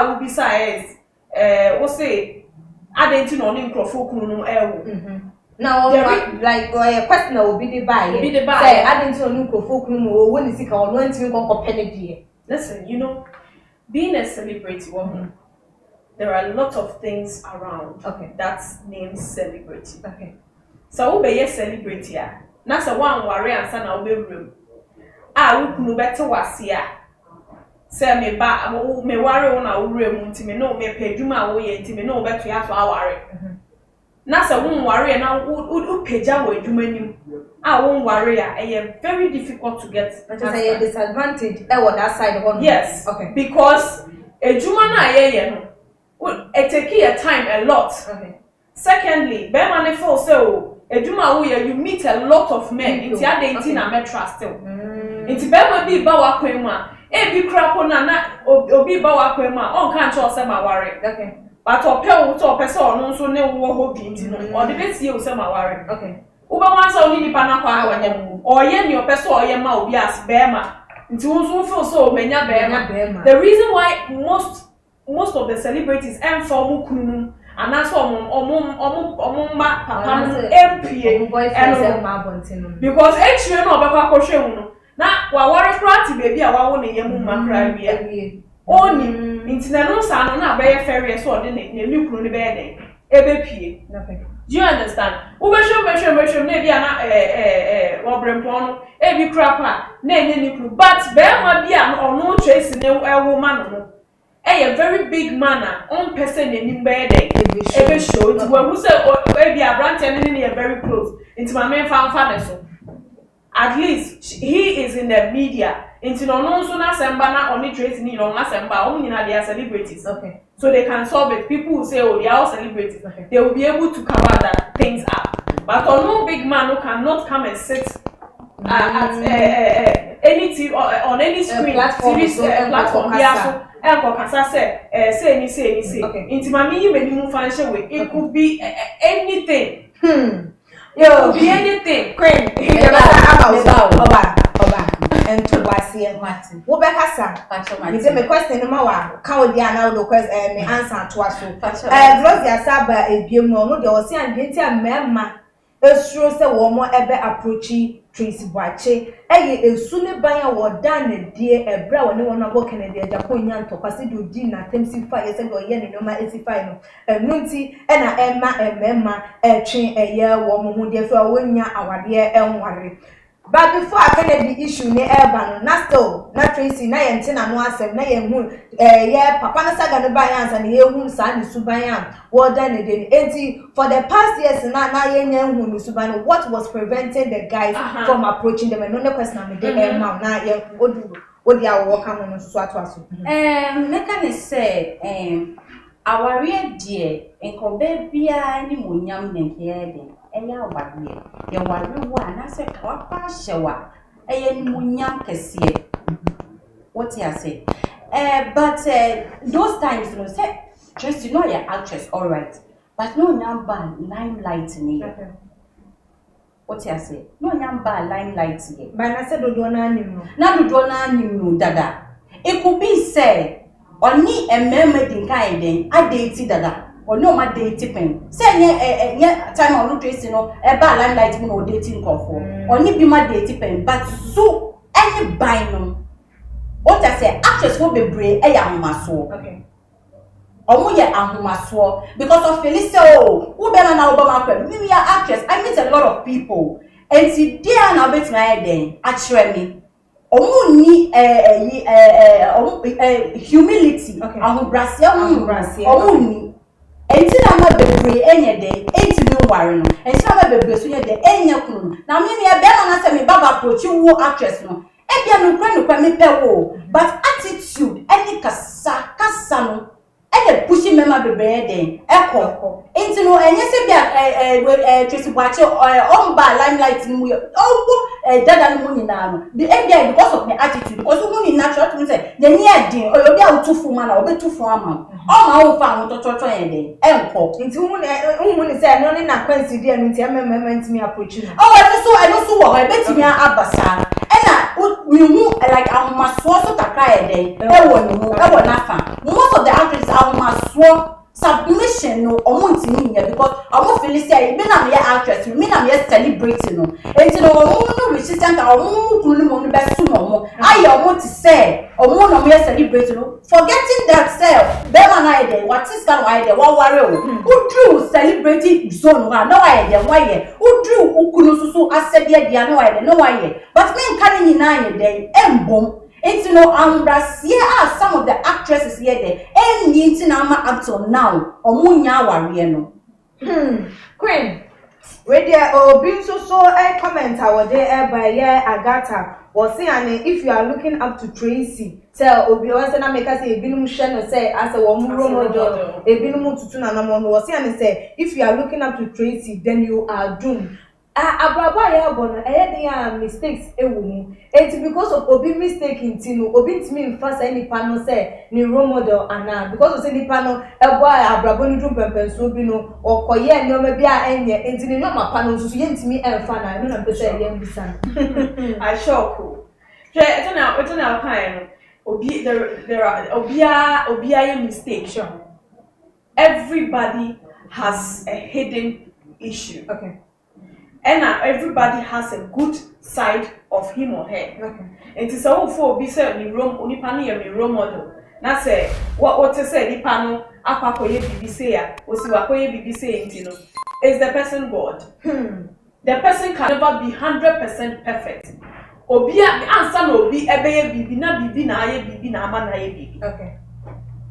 will be say is we say adenti no ni nkrofo kunu no ewo. Now like a question will be the buy. Say adenti no ni nkrofo kunu no wo ni sika ono ntimi kon penedy. Listen, you know, being a celebrity woman, there are a lot of things around. Okay. That's named celebrity. Okay. So we be a celebrity a. Na say one worry ansa na we be room. We kunu better wasia. Say me ba me worry on a room nti me no me peduma wo ye nti me no beto ya so aware. Na say won worry na wo peja wo adwuma nim. Won worry a very difficult to get. But say a disadvantage that side one. Yes. Okay. Because adwuma na ye no it take your time a lot. Okay. Secondly, be man feel so adwuma wo you meet a lot of men. Inti ade na me trust still. Inti be ma bi ba wa kwan mu a bi kra po na obi ba wa kwan mu a on kan cho se ma ware. Okay. But opel to opese onu nso ne wo ho bi nti no o de be tie wo se ma ware. Okay. Uba wansa oni nipa na kwa awanyam oye ni opese oye ma obi as bema nti unso feel so menya bema. The reason why most of the celebrities and for kunu and that's what papa MP because actually no baba kwhwe no na wa ware prati baby a wawo ne yemu makra wie oni intina no sa no na be ferry so de ne nukru ne be den ebepie do you understand ubehwe na bia na wobrempo no ebi krapa na enye nukru but be ma bia ono Tracey ne ewo ma no a very big manner on person in bed every show to who say maybe a brand and very close into my main father so at least he is in the media into no so na sembana only Tracey ni no na semba only na they are celebrities okay so they can solve it. People who say oh they are all celebrities okay. They will be able to cover that things up but on no big man who cannot come and sit at any TV on any screen platform yeah so kasa say ni inti mami yi meni mu function way it could be anything yo be anything queen oba and to wasi Martin wo be kasa me say me question no ma wa ka odi ana wo question me answer to aso Gloria Saba ebiem no de o se ande ti amema esuro se wo mo ebe approach Tracey Boakye esu ne ban a woda ne die ebra woni wona go Kennedy Agyapong nya ntopase do di na temsi fa ye se do ye ne noma esify no nunti na emma twen eye wo mo hu de fa wonya awade enware but before Kennedy issue ne eba no na still na Tracey na ye ntina no asem na ye hu ye papa na saga no ban ansa na ye hu sa ne suban am woda ne de enti for the past years na ye nya hu ne suban what was preventing the guys from approaching them and no question am de emma na ye odi awo ka no so aso meka ne say aware die enkobe bia ni monyam ne nke de eya wade ye wade wo anase ka pa hyewa eye ni monyam kese what you say but those times you know say just you know your actress all right but no number limelight ni what you say no number limelight ni but na say dodo na anim no dada it could be say oni ememe din kai den adate dada oni o ma date pen say nye time on Tracey no e ba limelight mu no dating kofo oni bi ma date pen but so any buy no what I say actress will be brave e ya ahomaso okay omo ye ahomaso because of Felicia who be na Obama kwa me actress I meet a lot of people and today na bet my den actually me omo ni humility ahobrasia omo ni enti na ma bebre enye de enti bi ware no enti na ma bebre so nye de enye kunu na me ne be na say me baba approach wo actress no e bia no kwa me pe wo but attitude any kasa no e pushing mema bebre den ekọ enti no enye se bia Tracey Boakye on ba limelight mu dada no nyina no the bia because of the attitude because who ni natural to say the near din obi Otumfour man obetufu ama o ma wo fa tototo yen den enko nti hu ni say no ni na kwansi dia no nti amema ntimi approach no I no so wo betimi abasa ena mi hu like ahomaso so kakra yen den e wo ni hu e wo nafa most of the actors ahomaso submission no omo ntimi nya because omo Felicia be na me actress me na me celebrity no enti no omo no resistant omo kunu mo no be su no aye omo ti say omo no me celebrity no forgetting that self be man na ide what is can why de one worry who drew celebrity zone wa no why de why who drew ukunu susu asebia dia no why de no why but me kan ni na ye de embom. It's no here are some of the actresses here there. And Yintinama up till now, Omunya Warieno. Queen, where there or being so a comment our day by Agatha was saying if you are looking up to Tracey, tell Obi-Wan and make us a binum shen say as a woman model, a binum to Tunanamon was saying say if you are looking up to Tracey, then you are doomed. Abraba ya bono dia mistakes ewu it's because of obi mistake intino obi ntimi mfasa any panel say ni role model ana because of say ni panel ebo abrabo ni drum pempenso bi no okoye ni o ma bia enye entini no ma panel so ye ntimi emfa na no na pese ye mbisa I shock it's na kind obi there are obia ye mistake sure everybody has a hidden issue. Okay. And everybody has a good side of him or her. Okay. And it's all for be said in Rome, only panny and role model. Now say what to say, the panel, Apakoye BBC, Osiwakoye BBC, you know, is the person God. The person can never be 100% perfect. Obia the answer no be ebeye bibi na bibi na aye bibi na ama na aye bibi. Okay.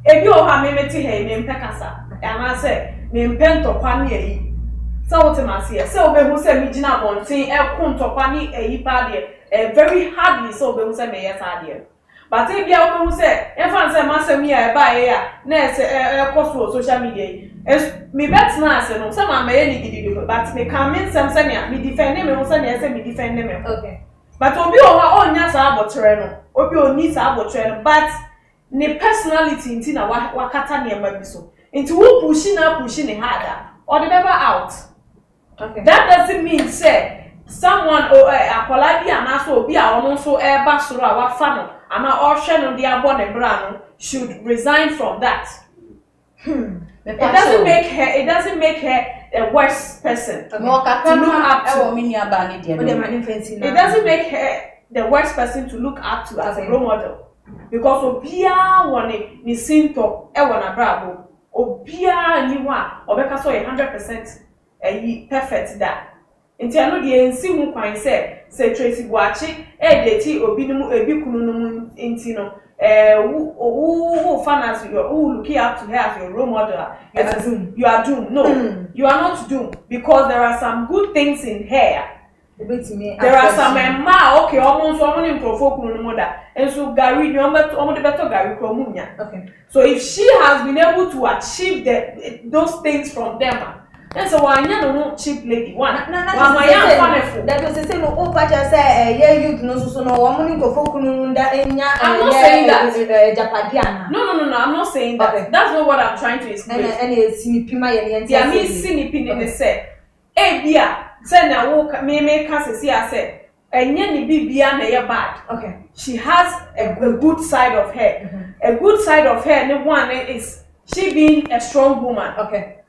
Ebi o ha memeti he me mpekasa. Ana say me mpento kwa ni eyi. So what am say? So obehu say me gina bontin e kun tokwa ni eyi pa de very hardly so obehu say me yes ade. But ebi a obehu say e fan say masem ya e ba ye ya na e koso social media. Me bet na say no say ma me ye ni didi but me can mean some say me defend me mo say me defend me. Okay. But obi owa onya sa abotre no obi oni sa abotre no but ne personality nti na wakata ne ema bi so nti wo pushi ne harder or the never out. Okay. That doesn't mean say someone akola bi anaso obi a ono so eba soro a wafa no ana ohwe no de abo ne bra no should resign from that. It doesn't make her a worse person. To look up to. It doesn't make her the worst person to look up to as a role model. Because obia wone ni sinto e wona brabo. Obia ni wa obeka so 100% perfect that. Nti anu de ensi hu kwan say Tracey Boakye date obi numu ebi kunu numu nti no who fans who looking up to her as your role model, you are doomed. No, you are not doomed because there are some good things in her. There are some okay, almost in mother, and so Gary, better Gary Kromunya. Okay. So if she has been able to achieve those things from them. That's why I no cheap lady. One. That was the same. Oh, but I say, yeah, you know, so no woman go for Kununda. I'm not saying that. Japadiana. No. I'm not saying that. Okay. That's not what I'm trying to explain. And it's Sinipima and yeah, me Sinipin in the set. Eh, dear, say now walk me cast see I said, and yenny be bad. Okay. She has a good side of her. A good side of her, the one is she being a strong woman. Okay.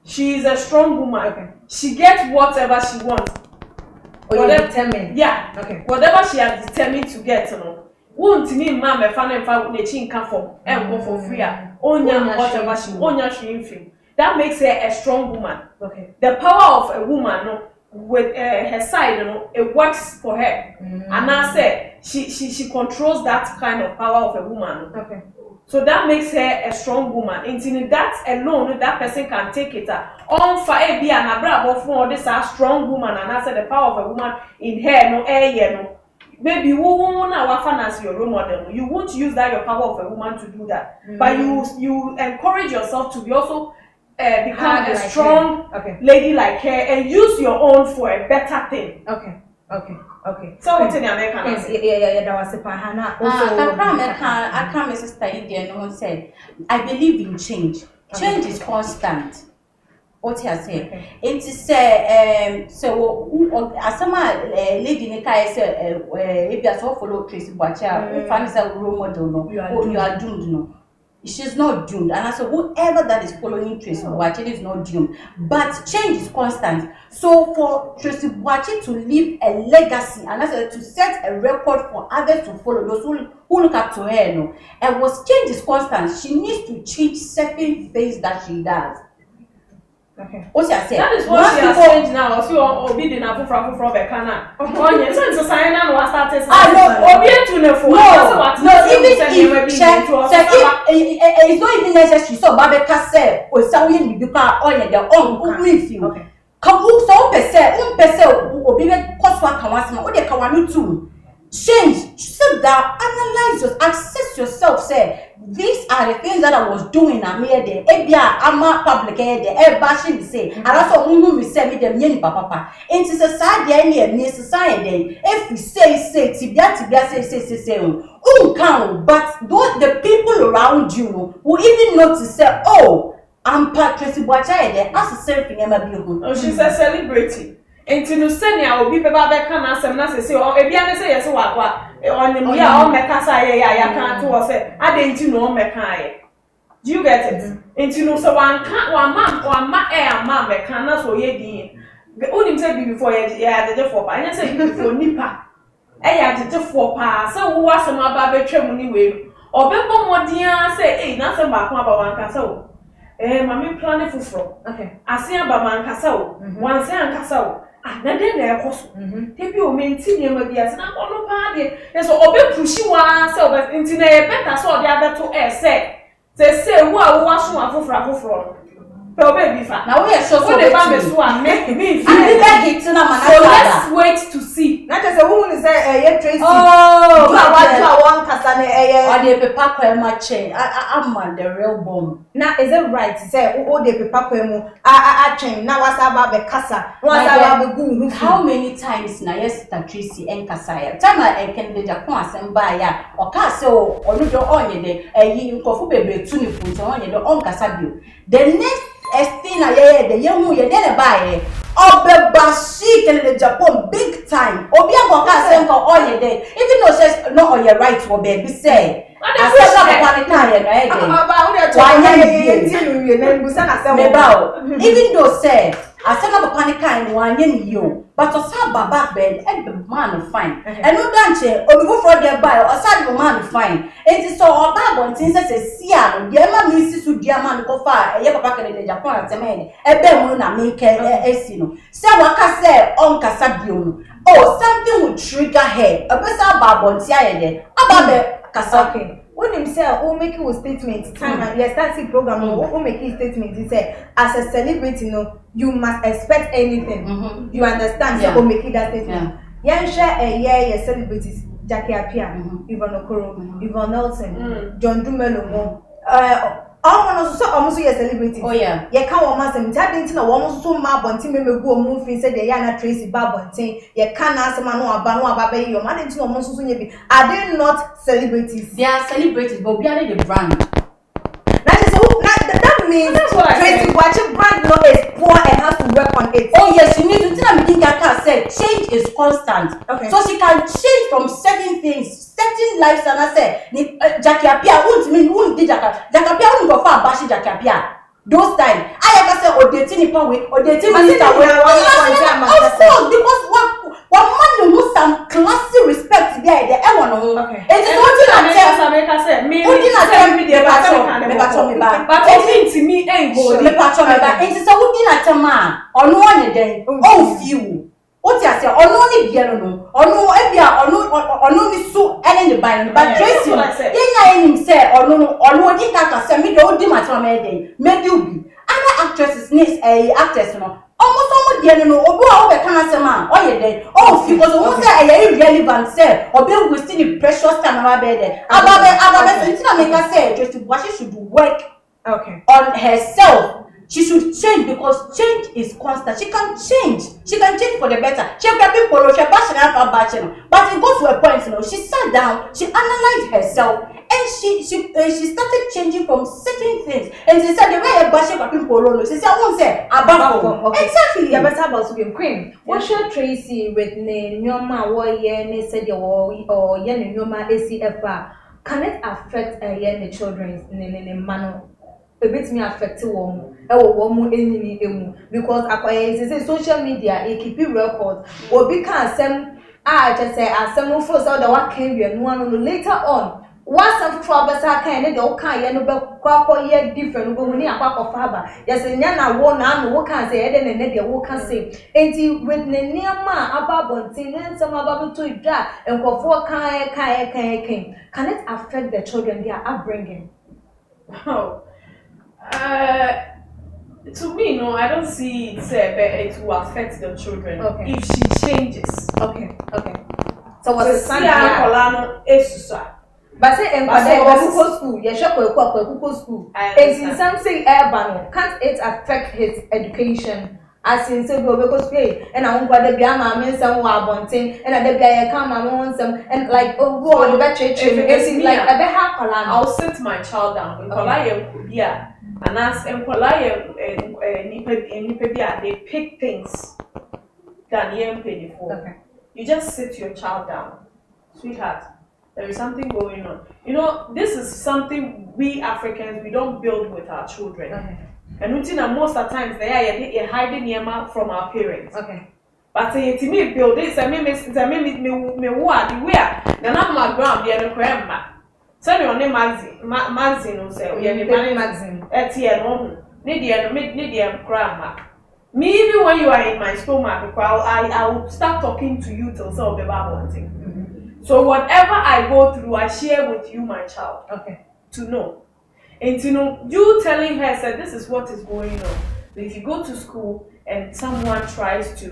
She is a strong woman. Okay. She gets whatever she wants. Or you're determined. Yeah. Okay. Whatever she has determined to get, you know. Won't me mama me fan and fan the chin come for and go for free. Onya whatever she onya she. That makes her a strong woman. Okay. The power of a woman, no, with her side, you know, it works for her. And I say she controls that kind of power of a woman. Okay. So that makes her a strong woman. Until that alone, that person can take it. On fire be an abra for this a strong woman, and I said the power of a woman in her, no air, no. Maybe you won't as your role model. You won't use that your power of a woman to do that. But you encourage yourself to be also become a strong lady like her and use your own for a better thing. Okay. So what's in the American? Yeah. That was a pahana. I can't my sister India no one said, I believe in change. Change is constant. What I say? It is so as some lady in the car say if you are so follow Tracey Boakye, if I say role model no, you are doomed no. She's not doomed, and I said whoever that is following Tracey Boakye is not doomed. But change is constant. So for Tracey Boakye to leave a legacy, and I said to set a record for others to follow, those who look up to her, no, and was change is constant. She needs to change certain things that she does. Okay. What I say? That is what she has changed now. So Obi did not from Bekana. Oh, yes, so it's a sign now. I started. Obi to the phone. No, even if check, it's not even necessary. So Babeka said, "O sawi ni duka oye de on with you." Okay. Kabu so pese Obi be koswa kawasima. O de kawanu too. Change. Sit down, analyze yourself, assess yourself. Say, these are the things that I was doing. I'm here there. Ebia, I'm a public here there. Bashing me say, and also me say me them yeni papa. It is a side there near me society. If we say, tibia say, count. But those the people around you will even notice say, oh, I'm Tracey Boakye there. As the same thing, oh, she's a celebrity. Enti no senia obi beba be ka na asem na se o ebia ne se yesi wa onim ya o meka sa ya kan to wo se adenti no o meka aye Do you get it? And you know, so one man, me can not so ye. The only time before the for, I say before nipa. The for pa, so who was some about the way. Or before more dear say, nothing about one castle. Mammy planning for from. Okay. I see about man castle, one say and castle. And then there was. Take you maintain your maybe as an on party. And so, obey pushy one, so but into the better so the other two say. They say, well, what's one for baby fat. Now we are sure what the family one make me. So let's wait to see. Not as a woman say, Tracey. Oh, I want Cassane, or the paper match. I'm on the real bomb. Now, is it right to say, oh, the paper I train now was about the Cassa, was about the goon. How many times now, yes, Tracey and Cassaya? Time I can be Japan and buy ya, or Casso, or no, on your day, a year for baby, 2 foot on your own Cassabu. The next Estina, the young woman, then buy it. Obe Bashik and the Japan big time. Obia Boka sent for all your day. Even though says no on your right will be say. I said upon the time, even though say I said up upon the kind one you, but to saba back bed and the man fine. And no danche or go for their buy or side of man fine. It is so all that one since I say, Sia, dear mammy, missus to dear man go far, a year back in the Japan, a man, a bemuna make a sino. So what I say on Casabium. Oh, something would trigger her. A best about one tia about the Casaki. When himself, who make you a statement, time and yes, that's the program, who make his statement, he said, as a celebrity, you must expect anything. You understand? So, who make it that statement. Yeah, share a year, celebrities, Jackie Apia, Yvonne Okoro, Yvonne Nelson, John Dumelo, almost a celebrity. Oh, yeah. You can't almost tap into a woman so mad, but Timmy will go moving, said the Yana Tracey Boakye, you can't ask a man or a banana baby, your man into a monster. Are they not celebrities? They are celebrities, but we are the brand. That means Tracey Boakye brand law is poor and has to work on it. Oh, yes, you need to tell me. Kaka said change is constant. Okay. So she can change from certain things, certain lifestyle. I said, Jackie Apia won't mean won't do Jackie Apia won't go far bashing Jackie Apia. Those times, I can say, or dating power, or dating minister. Of course, because what man you lose some classy respect there, the everyone. Okay. It is what you say. Me, but it to me ain't good. It is a good man. On one day, oh few. What you say? On only piano, on no ebia, on no so any the but Tracey, then him say, or no, Dika say me don't do my time maybe you be. Other actresses needs a actress, almost piano, or go over cancer, or your day. Oh, because one say a irrelevant say, or Bill will see the precious time of bed. About the say, just what she should work on herself. She should change because change is constant. She can change. She can change for the better. She can be polo, she but it goes to a point, she sat down, she analyzed herself, and she started changing from certain things. And she said the way a bashe can polo, she said, I won't say about exactly. Yeah, but about to be queen. What should Tracey with Nyoma warrior said or yen Nyoma ACFR? Can it affect yen children in a manner? A bit me affected because social media it keep record or because some I just say as some of us the what can be and one later on what some for better kind of okay and no year different when you are father yes and yana one and what can say then and what can say and with the near man about bunting and some about to drag and for can it affect the children their upbringing? To me, no, I don't see it will affect the children if she changes. Okay. So what's the sign? But say school, you shop school. And in some say urban, can't it affect his education? As in say go because pay and I won't go the grandma mean some bunting and I the come on some and like the better it's like a bit I'll sit my child down and ask they pick things than you pay for. You just sit your child down, sweetheart. There is something going on. You know, this is something we Africans, we don't build with our children. Okay. And we think that most of the times they are hiding Yama from our parents. Okay. But say to me build this, I mean me what the where then I'm my ground the grandma. So me on the magazine no say we are magazine. Etienne no need the grandma. Me even when you are in my stomach, I will start talking to you till so be one thing. So whatever I go through, I share with you, my child. Okay. To know. And to know, you telling her that this is what is going on. But if you go to school and someone tries to,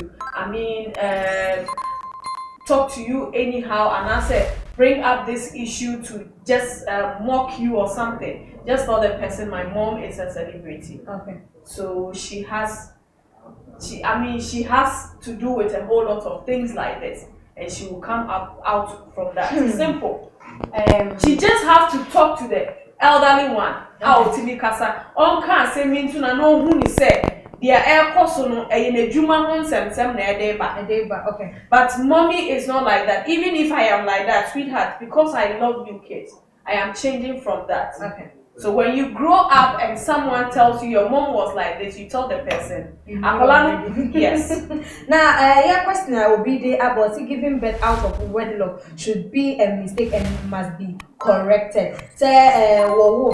talk to you anyhow, and I said, bring up this issue to just mock you or something, just tell the person, my mom is a celebrity. Okay. So she has to do with a whole lot of things like this. And she will come out from that. Simple. She just have to talk to the elderly one. How Timi Kasa on can say mean to know who is said. Their air personal a juma on some na okay. But mommy is not like that. Even if I am like that, sweetheart, because I love you kids, I am changing from that. Okay. So when you grow up and someone tells you your mom was like this, you tell the person. Yes. Now, your question will be there about giving birth out of wedlock should be a mistake and must be corrected. Say,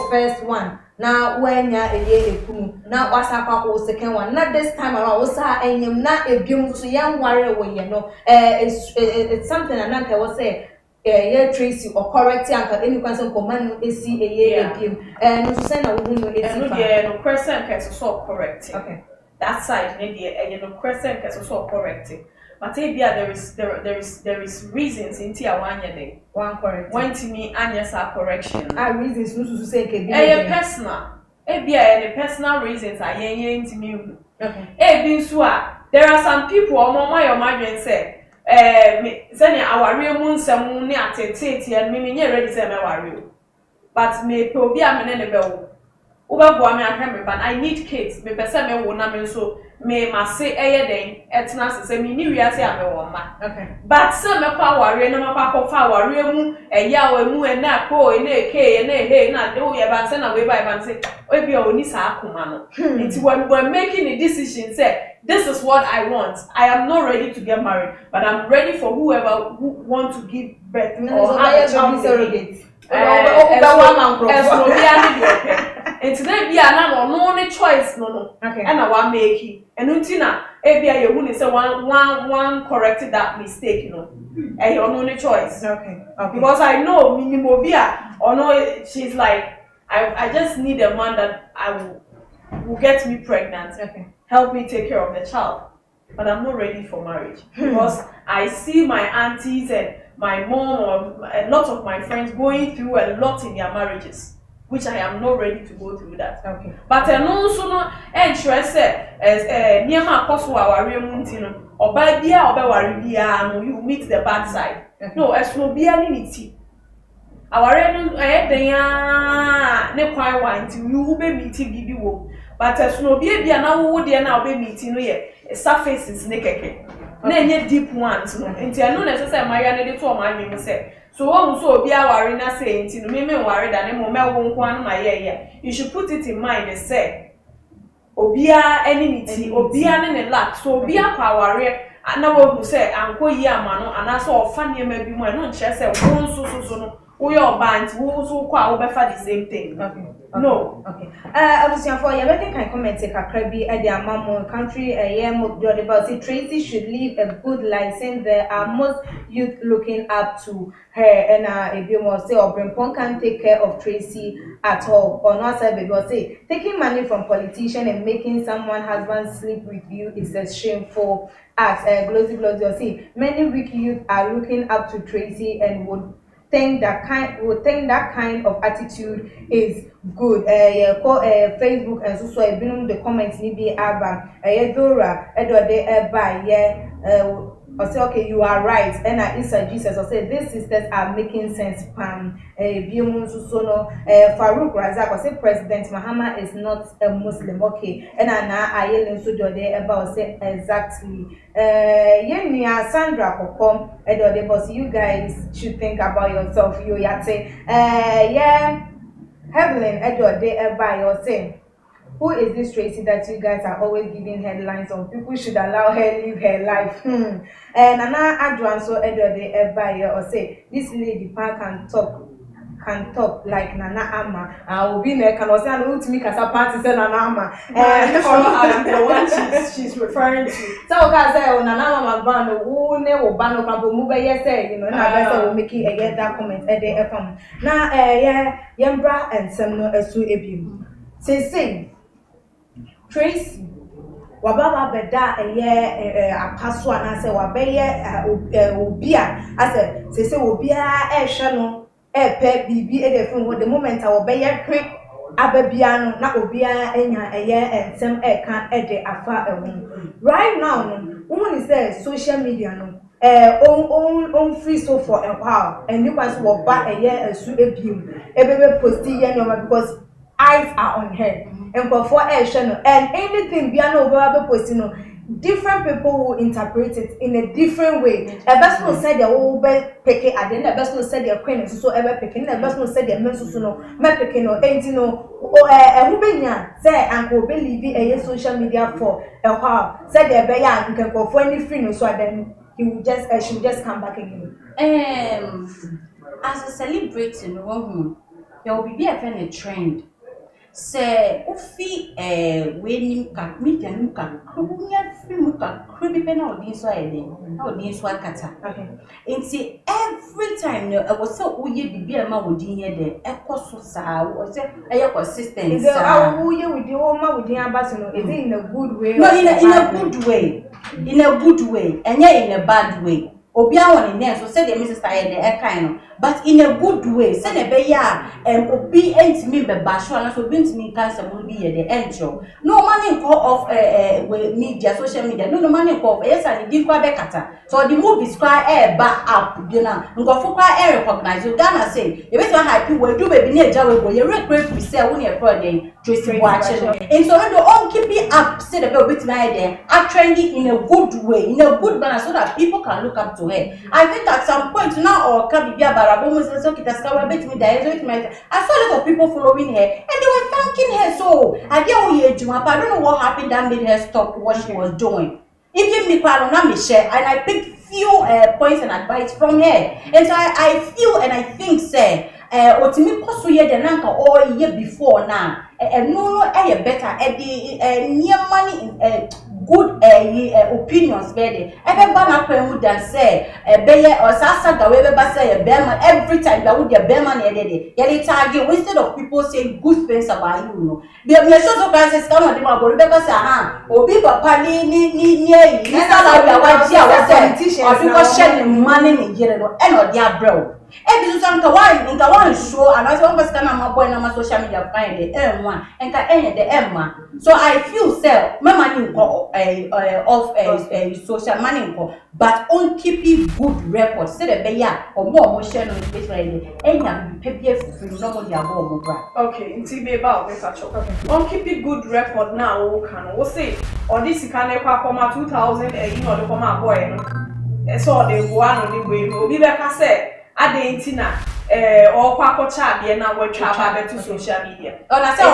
first one. Now, when you're a kunu, now what's up? Second one. Not this time around. What's up? And you're not a beautiful young warrior when you know. It's something and I was say. Tracey or correct uncle any question command AC a year game and to send a woman no question can so correct. Okay. That side maybe no question can so correcting. But there is reasons in tia one correct. When to me Anya's correction. Reasons to say personal. The personal reasons are into me. Okay. There are some people my imagine say send our real moon some near tete and me ready to say my real. But me be a man bell. But I need kids. Me person me wona me so me must say day etna say me ni wiase am woma. Okay. But some me kwa ware na makwa fa ware mu eya we mu e na ko e na ke e na he na de wo ye ban say na we buy ban say we be oni sa akoma no. Nti when we're making a decision say this is what I want. I am not ready to get married, but I'm ready for whoever who want to give birth or have a child surrogate. And today be an only choice no. Okay. And I want make it. And untina ebia you who say one corrected that mistake, you know. And your only choice. Okay. Because I know minimobia or no she's like I just need a man that will get me pregnant. Okay. Help me take care of the child. But I'm not ready for marriage. Because I see my aunties and my mom or a lot of my friends going through a lot in their marriages, which I am not ready to go through that. Okay. But I know so no interested as near my apostle our real muntino or by dear or by you meet the bad side. Okay. No, as no be any our real ne quite wine to you be meeting bibi wo. But as no be now would now be meeting no ye surface is naked. Na deep ones no. Nti anu na say my yanade to my me say. So one so be our na say nti no me worry that mo me wo nko anu my ye. You should put it in mind say obia enmity, obia ne lack. So obia kwa worry na wo say anko yi ama no ana so ofa ne ma bi mo no nche say wo so no. We are band who so kwa the same thing. Okay. No. Okay. Obviously, for your making can comment take a crabby at their mom country about say Tracey should live a good life since there are most youth looking up to her and a bit more say or Brempon can't take care of Tracey at all. Or not say baby say taking money from politician and making someone husband sleep with you is a shameful act. Glossy or say many weak youth are looking up to Tracey and would think that kind of attitude is good. Facebook and so the comments ni be aba Dora Edward by or say, okay, you are right, and I Isa Jesus, or say, these sisters are making sense. Pam, Farouk Razak, or say, President Mahama is not a Muslim, okay, and I yelling so do they about say exactly. Yeah, Sandra Kokom, but you guys should think about yourself, you yate. Yeah, Evelyn, they by your saying. Who is this Tracey that you guys are always giving headlines on? People should allow her live her life. And Nana Adwan so Edward by or say this lady can talk like Nana Ama. I will be there can also know to me as a party say Nana Ama. I'm the one she's referring to. So guys say Nana Ama ban who ne ban no can move yes say you know na will make it that comment at the FM. Now Yembra and some no esu ebim. Say Tracey wababa beda apaso anase wabeye obia ase se obia ehwe no epe bibi edefun wo the moment wabeye hwe ababia no na obia enya ensem eka ede afa right now no who say social media no on free so for a while and you guys will buy esu ebim ebebe posti ye no because eyes are on her and before and anything beyond over posting different people will interpret it in a different way. A best will say their old picking at the end, the best will say their queen so ever picking, the best will say their men so no, picking or ain't or a woman say and will believe a social media for a while. Said their bayan can go for any free so then he will just she will just come back again. As a celebrating woman, there will be a trend. Say, Ufi, when you can meet and you can creepy pen out this way, out this one kata. And see, every time I was so we be a man with the echo so or say a consistent. Is it with the woman with the ambassador? Is it in a good way? No, in a good way. In a good way, and yet in a bad way. Obia one in there, so said the Mrs. Tayede kind but in a good way. Send a beya and obi ain't me be bashwa and so bint me cancer will be the entry. No money call off media, social media, no money call yes, and give qua becata. So the movies cry back up, you know, and go for cry recognize you. Ghana say, you better happy will do baby near Jawa, you recruit for sale when you're Friday, Tracey Boakye. And so the all keep it up, say the bit my there, are trending in a good way, in a good manner, so that people can look up to her. I think at some point now or can be I saw a lot of people following her and they were thanking her so I don't know what happened that made her stop what she was doing. Even me share and I picked few points and advice from her and so I feel and I think say Otimi koso ye de nanka all year before now no better the near money good opinions better. Every banner can than say beye or sasa gawe be say bearman every time that would your bearman ye target instead of people saying good things about you no. Me show so guys come on the mabo be say obi papa ni sala we awaji awase or because share money ni yere no e no dia bro. Ebi so nka one show and I want to na boy na social media find the one and ka enye the emma. So I feel say my money go of social money go but on keeping good records say the beya or more share on the radio enya pepie free no go dia go mo bra. Okay, nti be ba o catch up. On keeping good record now o kan wo say or this kan e kwa koma 2000 you know the koma boy no. So the one on the way obi be ka say adentina or kwakocha be na watwa ba to social media. Oh na say o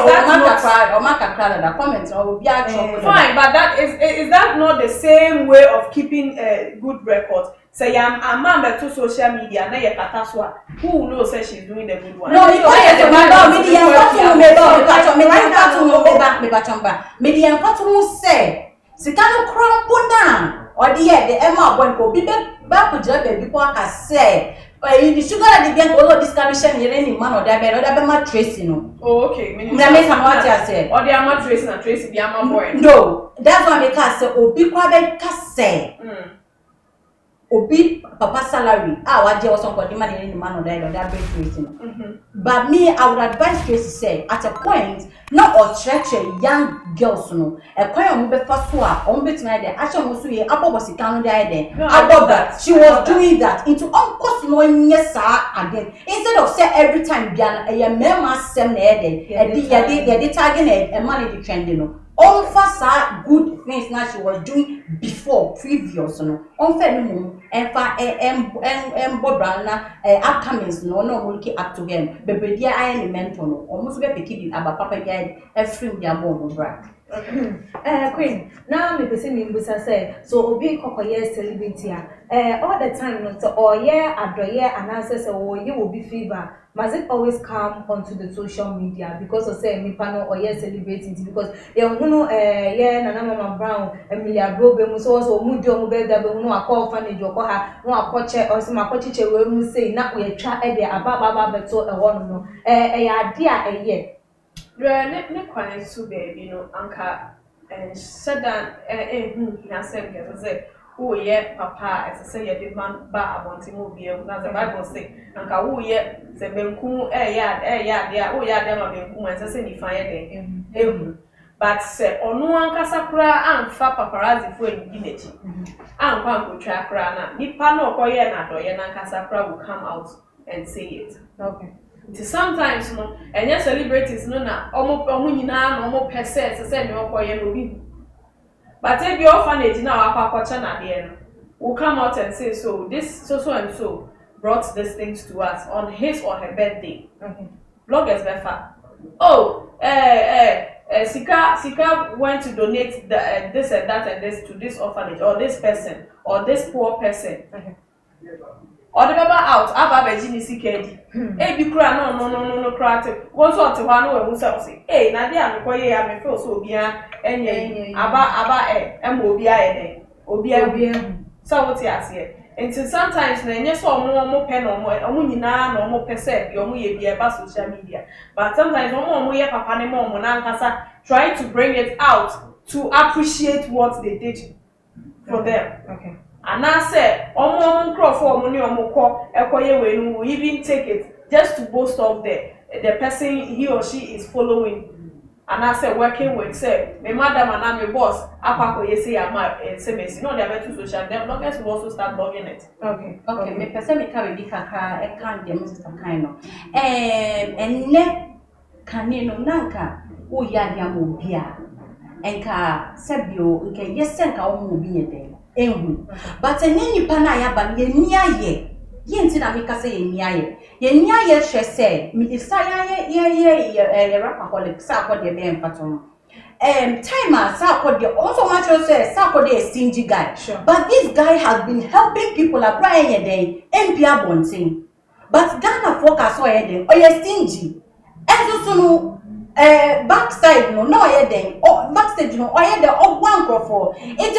maka cry that comment or be actually fine, but that is that not the same way of keeping good records? Say I'm member to social media na ye kata so who knows say she's doing the good one. No, you can't say media fatu say sikano crumple down or the Emma when go be back to job people can say the sugar that they get all of this condition here any man or that be Tracey no. Oh okay. Me make am what I say. Or they are not Tracey na Tracey be am boy. No, that's why me can say obi kwa be ka say. obi papa salary waje was on the money in man or that break rating. But me, I would advise Tracey say at a point not or stretch young girls no a choir will be first on bit my day actually was we upper was the county there about that she was doing that into uncost no yes again instead of say every time Biana a mema sem they target a money the trend all for good things now she was doing before previous no on fair no and for upcomings no will keep up to them but dear I am mentor no almost be picking about papa guide every their bomb brag. Queen, now me person me busa say so obi kokoye celebrity all the time no so or yeah adoye and answer say oh you will be fever. Must it always come onto the social media because of say me panel or yeah celebrating because yeah yeah Nana Mama Brown Emilia Brobe mu so mu di omu be da be no akọ orphanage okọ ha no akọche or some akọchiche we mu say na we twa e de ababa beto e wono no ya ade a eye ne kwane su baby no anka sedan na say say who ye papa as say ye the man ba abonti mo bia na the Bible say anka who ye se benku ya dia who ya dem benku an say ni fa ye dem but say onu anka sakura amfa paparazzi fu eginechi amfa nkotwa kra na nipa na okoye na doye na anka sakura will come out and say it. Okay. Sometimes no enya celebrities no na omo nyina na omo pese say me okoye no bi. But if your orphanage now akwacha na there will come out and say so this so and so brought these things to us on his or her birthday. Bloggers befa. Oh, Sika went to donate this and that and this to this orphanage or this person or this poor person. Or the baba out, aba bejini sikedi. Bi kura no kra te. Won so te hwa no we say, "Eh, na dia me koye ya me feel so obia enye aba em obia ene. Obia. So what you ase. Until sometimes na enye so omo pe no omo nyina na omo pese bi omo ye bi eba social media. But sometimes omo ye papa ne mo na nkasa try to bring it out to appreciate what they did for them. Okay. And I said, omo crofo omo ni omo ko ekoye we no even take it just to boast of the person he or she is following. And I said working with say my madam and my boss apako ye say am SMS no they are to social them bloggers will also start blogging it. Okay me person me ka be kakra e kan dem sister kind no enne kaneno nanka wo ya dia mo bia enka sebio nke yesenka wo mo bi yede ehu but enni pa na ya ba ye ni aye ye nti na me ka say ye ni aye hwe say me desire ye rapaholic sa ko de be empato time sa ko de also much say sa ko de stingy guy. Sure. But this guy has been helping people apply ye day empia bonting but Ghana focus o ye den o ye stingy enso no backside no ye den backstage no o ye de one crofo it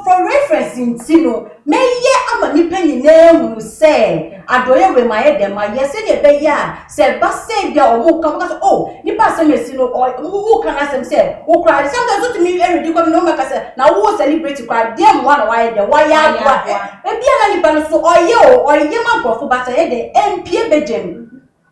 for reference in no me ye ama ni penny na hu say adoye we ma ye dem ma ye say de be ya say ba say dia o mo come because oh ni pa say me si no who can ask say who cry sometimes to me every come no make say na who celebrate cry dem one why de why ya e bia na ni pa no so o ye ma crofo ba say de empie bejem.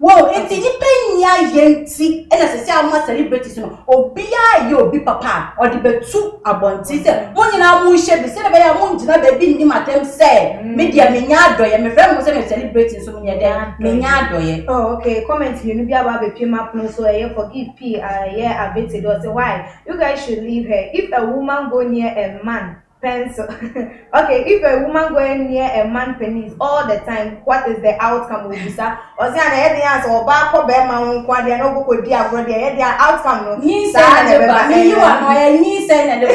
Wow, it's the penya yenti, and as I say, I'm not celebrities, obia yo be papa, or the betu abonti. Money now, we share the same way I want to be in my time say, media minyado, and my friend was celebrating so many there, minyado. Oh, okay. Comment you be about the pima no so I forgive P yeah, I bet it was why you guys should leave her. If a woman go near a man pencil. Okay, if a woman going near a man penis all the time, what is the outcome of this? Or say an idea or back or bear my quad and no go dear brother, their outcome no. You are me saying a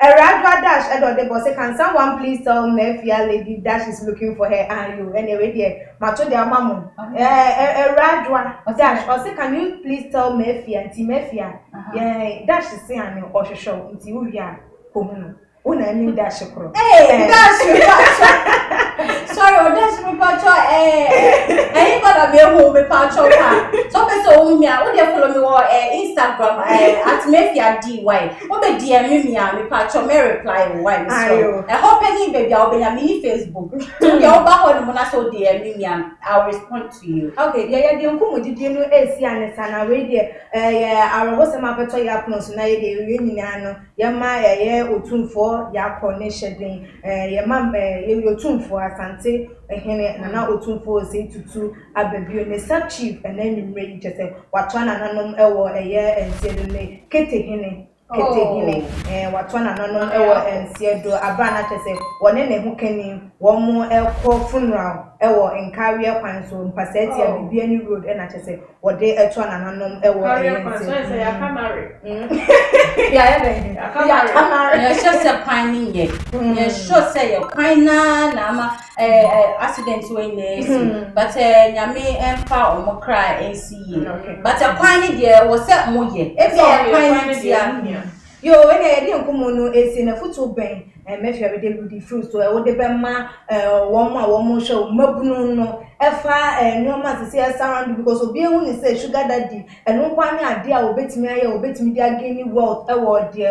radwa dash and the boss. Can someone please tell me if your lady dash is looking for her and you anyway dear macho their mamu a radwa dash or say can you please tell me if your Timefia yeah dash is saying or show until we are home. Una ni dash kro. Hey, dash. Sorry, that's me pacho anybody be home me pacho pa. So person me a wo dey follow me on Instagram at @mefia.dy. Wo be DM me pacho me reply why so. I hope any baby I will be mini Facebook. So you all back on na so DM me I'll respond to you. Okay, yeah, the uncle did you know AC and Sana radio our host mapeto ya pnos na ye de nyina ya ma ya Otumfour ya connection din ya ma Otumfour asante ehene na Otumfour say tutu ababio ne sub chief and then you ready to say what one nanom ewo ense ne kete hene watwana nanom ewo ense do abana tese wone ne hu kani wo mo funeral ewo enkaria kwan so mpaseti ya bibiani road na tese wode etwana nanom ewo ense so ya kamari ya kamari ya sure say kwan ye ya sure say your kwan na ama accident we ne but nyame empa omokra ensi but kwan de wo say mo ye e be kwan dia yo when I didn't come on AC na foot ben mefia be dey the fruit so e wo de be ma one show mabunu no efa nyoma se surround because obi ehun ni say sugar daddy enu kwa ni ade a obetimi aye obetimi dey gain wealth e wo de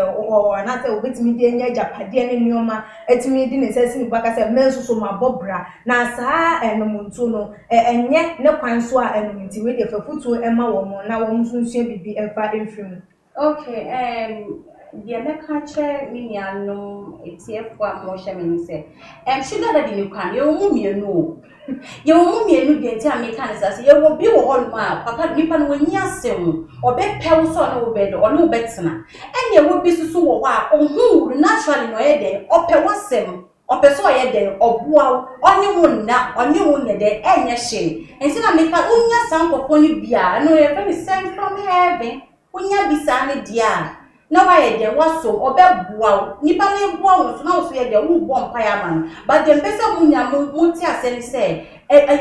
na say obetimi dey nya japade ne nyoma etimi di ne sesi ni baka say menso so mabobra na saa enomuntu no enye ne kwan so a enomunti we dey fa futu e ma wo mo na wo nsunsu bibi efa enfim. Okay, the American chair, me no, it's here for a motion. Say, sugar that you can, you won't me no. You won't me no get Americans as you will be on my papa nipan when you sing or bed pels on no bed or no bedsna. And you will be so wow, or who naturally no head or per was sem. Or persuade them, or wow, only one now, only one day, and your shame. And so I make a unya sound of only beer, no, you're very sent from heaven. Unya bisani dia. Na why there was so wow nipa na ebuo so na so ye there wo bo mpaya man but dem pesa munya muti aseli say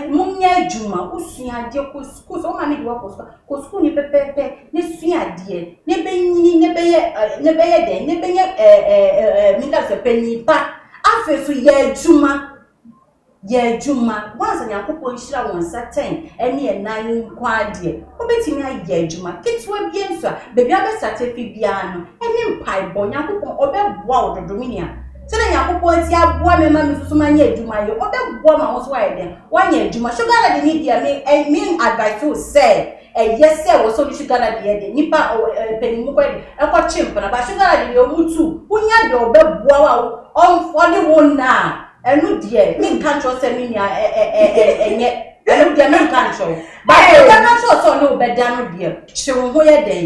munya adwuma usua de ko school so ma me de wa ko school ni pepepe ne sua de ne benyini ne beye de ne beye mi da se penyi pa afi so ye adwuma once nya kopo hira won certain ene nan kwa de obetimi aye adwuma ketwa bi enso a bebi abesate fi bia no ene mpai bo nya kopo obeboa ododominia se na nya kopo ati aboa me ma mesusu ma nya adwuma ye obeboa ma wo so wa de wanya adwuma sugar na de ni dia me advice to say yes say wo so ni sugar na de nipa penimu kwa de e kwa chimp na ba sugar na de omutu unya de obeboa wa on for the one na enu die me control say me nya enye enu die me control but the control so no be dan no die hyewo ho ye den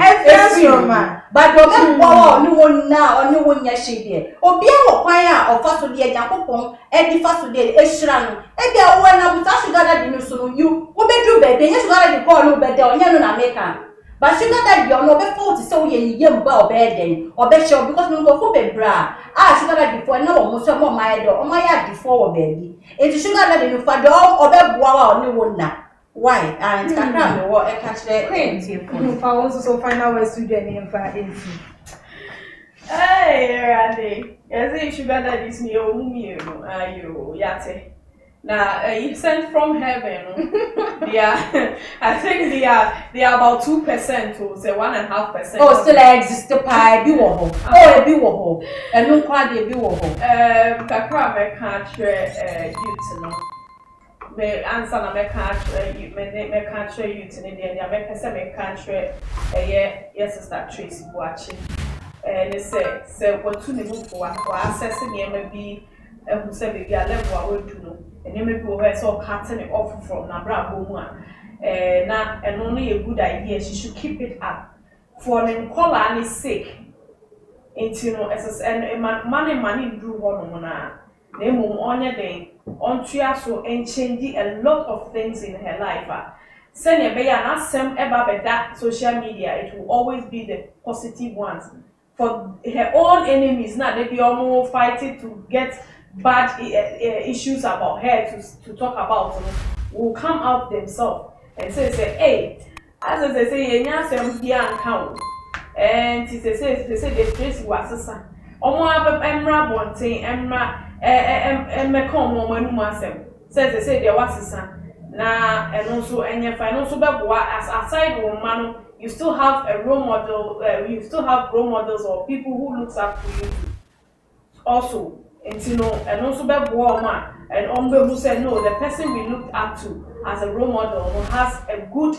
but do me power ni won na oni won nya hye die obi a wo kwan a ofaso die Agyapong e di faso die e hyira no e bia wo na buta sugar daddy no so no you wo be do be nya sugar daddy call no be de onya no na make am but sugar daddy no be fault say wo ye yem ba obeden obehye because no go for be bra sugar daddy for na wo mo so mo my do o my adi for wo baby it sugar daddy no fa do obeboa wa oni wo na why and kakra me wo e ka kire fa won so final word student in fa AC Randy, yes, sugar daddy is me o mu ayo yate. Now, you sent from heaven. I think they are about 2% to say 1.5%. Oh, still exist the pie, be woho. Oh, be woho. And no quite be woho. Kakra me can't youth no. Me answer na me can't youth in India. Me person me can't yes sister Tracey Boakye. They say what to the move for accessing me maybe who say be a level I will do no. And you may be aware so cutting it off from Nabra Boma. Now, and only a good idea, she should keep it up. For an collar is sick. And you know, as and money drew one on they move on your day, on triaso and changing a lot of things in her life. Send a bay and ask them about that social media, it will always be the positive ones. For her own enemies, now they be almost fighting to get bad issues about her to talk about will come out themselves and say hey as they say yenya sem bia nka and they say the Tracey was omo emra bonten emra emeka omo manu asem says they say there was son. Na and also and your financial as aside woman, you still have a role model, you still have role models or people who looks up to you also. And you know, and also woman and who said no, the person we looked up to as a role model has a good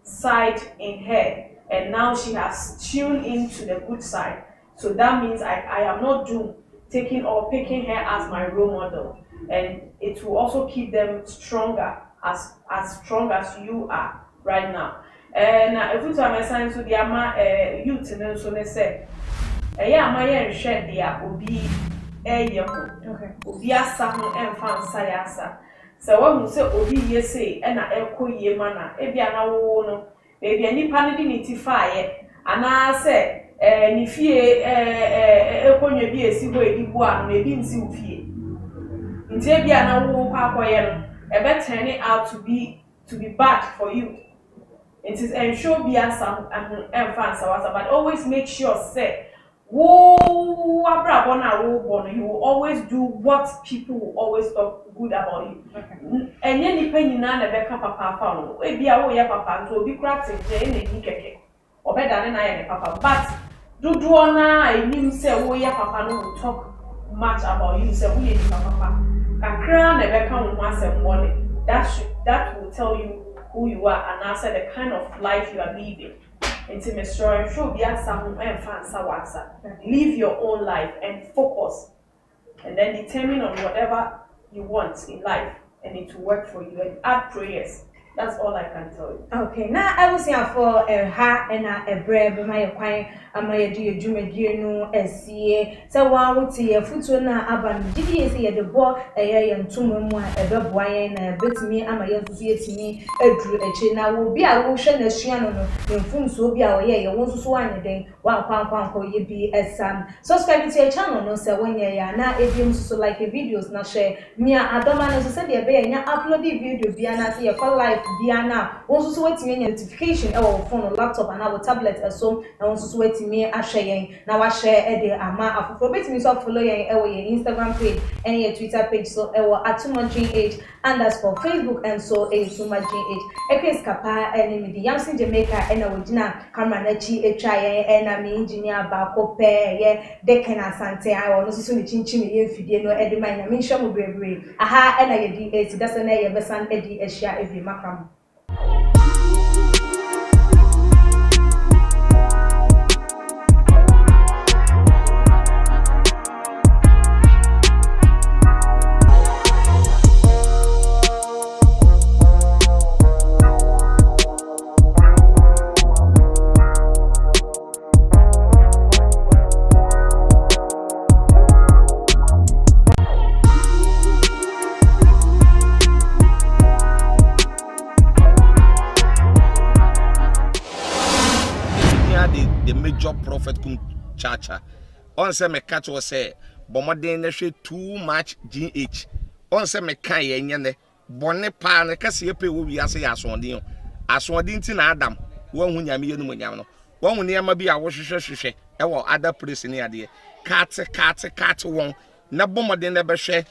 side in her, and now she has tuned into the good side. So that means I am not doomed taking or picking her as my role model, and it will also keep them stronger, as strong as you are right now. And if you tell me something to the ama youth and so they say, yeah, my young shed there will be a obi asa ho emfa nsa ya asa se wa hu se obi ye say e na ekoye mana e bia na wo no e bia nipa ne di nitifaye ana se ni fie ekonye bi esi ho edibu anu na ebi nsi ufie nti e bia na wo kwa akoye no e be turn it out to be bad for you. It is ensure be asa emfa nsa wasa, but always make sure say you will always do what people will always talk good about you. And any penny na beka papa found. We be a way papa to be crafting any keke. Or better than I am papa. But do na I mean say we papa no will talk much about you. Say we papa. A crown never come once a morning. That will tell you who you are and answer the kind of life you are living. Intimate show be live your own life and focus, and then determine on whatever you want in life, and it will work for you. And add prayers. That's all I can tell you. Okay, now I was here for a ha and a bread, my acquire, and my dear Jumedino, SCA. So, I would see a foot na aban, DDC at the board, a year and 2 more, a dog wine, a bit me, and my young to me, a drew a chain. I will be a ocean, a shannon, in Fums will be our year, one to swan a day, 1 pound for you be a son. Subscribe to your channel, no, sir, when you're now, if you so like a videos, not share. Me, I don't manage to send a bear, and upload the video, be an see a call life. Diana, also waiting notification our phone or laptop and our tablet as so, and also waiting me a sharing. Now I share a ama of me so following our Instagram page and your Twitter page so our @TroubIe _ Facebook and so a TroubIe. Ekes kapa enemy the Yamsin Jamaica and original camera nachi a try and I'm engineer bako pe de kena sante I want to see chinchimi ye no edimine I mean shamu bravery aha and I di that's an a besan edi eshia every makam. Prophet kum chacha on say me catch was say bomoden na hwe too much GH on say me kan ye nyene bone pa na kase ye pe wo wi ase ya asodin ti na adam wo hu nyame ye no nyam no wo hu ne ma bi a wo hwehwe e wo other place ni ade kat won na bomoden na be hwe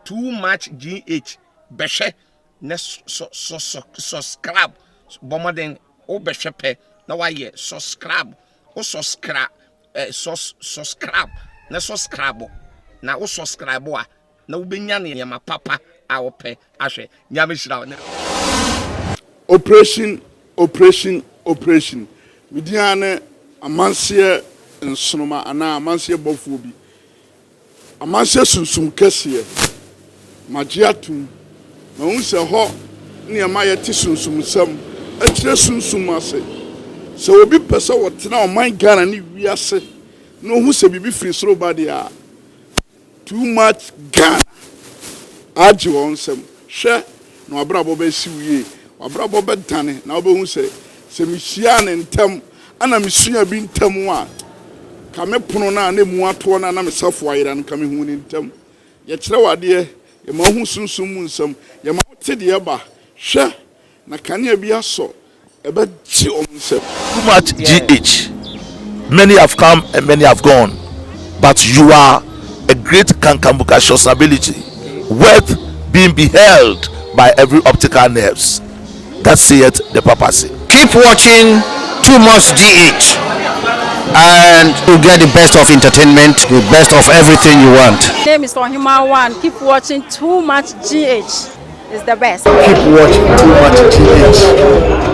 too much GH be hwe na subscribe bomoden o be hwe pe na wa ye subscribe o subscribe na subscribe na o subscribe a na wo benya ne ma papa a wo pe ahwe nyame hira na operation midiane amanse nsonoma ana amanse bofo bi amanse sunsum kese magiatum ma unse ho ne ma yete sunsum sam akire sunsum ase so obi pese wotena o man Ghana ni wiase no hu se bibi free soro ba dia too much Ghana aji won sem hwe na abrabo ba si wie abrabo ba dane na obo hu se mi hia ne ntam ana mi sua bi ntam a ka me pono na mu ato na me safo ayira no ka me hu ne ntam ye kire wade ye ma hu sunsum mu nsam ye ma te de ba hwe na kania bi aso too much GH. Many have come and many have gone, but you are a great Kankambuka ability worth being beheld by every optical nerves. That saith the papacy. Keep watching Too Much GH, and you get the best of entertainment, the best of everything you want. My name is Ohima One. Keep watching Too Much GH. It's the best. Keep watching Too Much GH.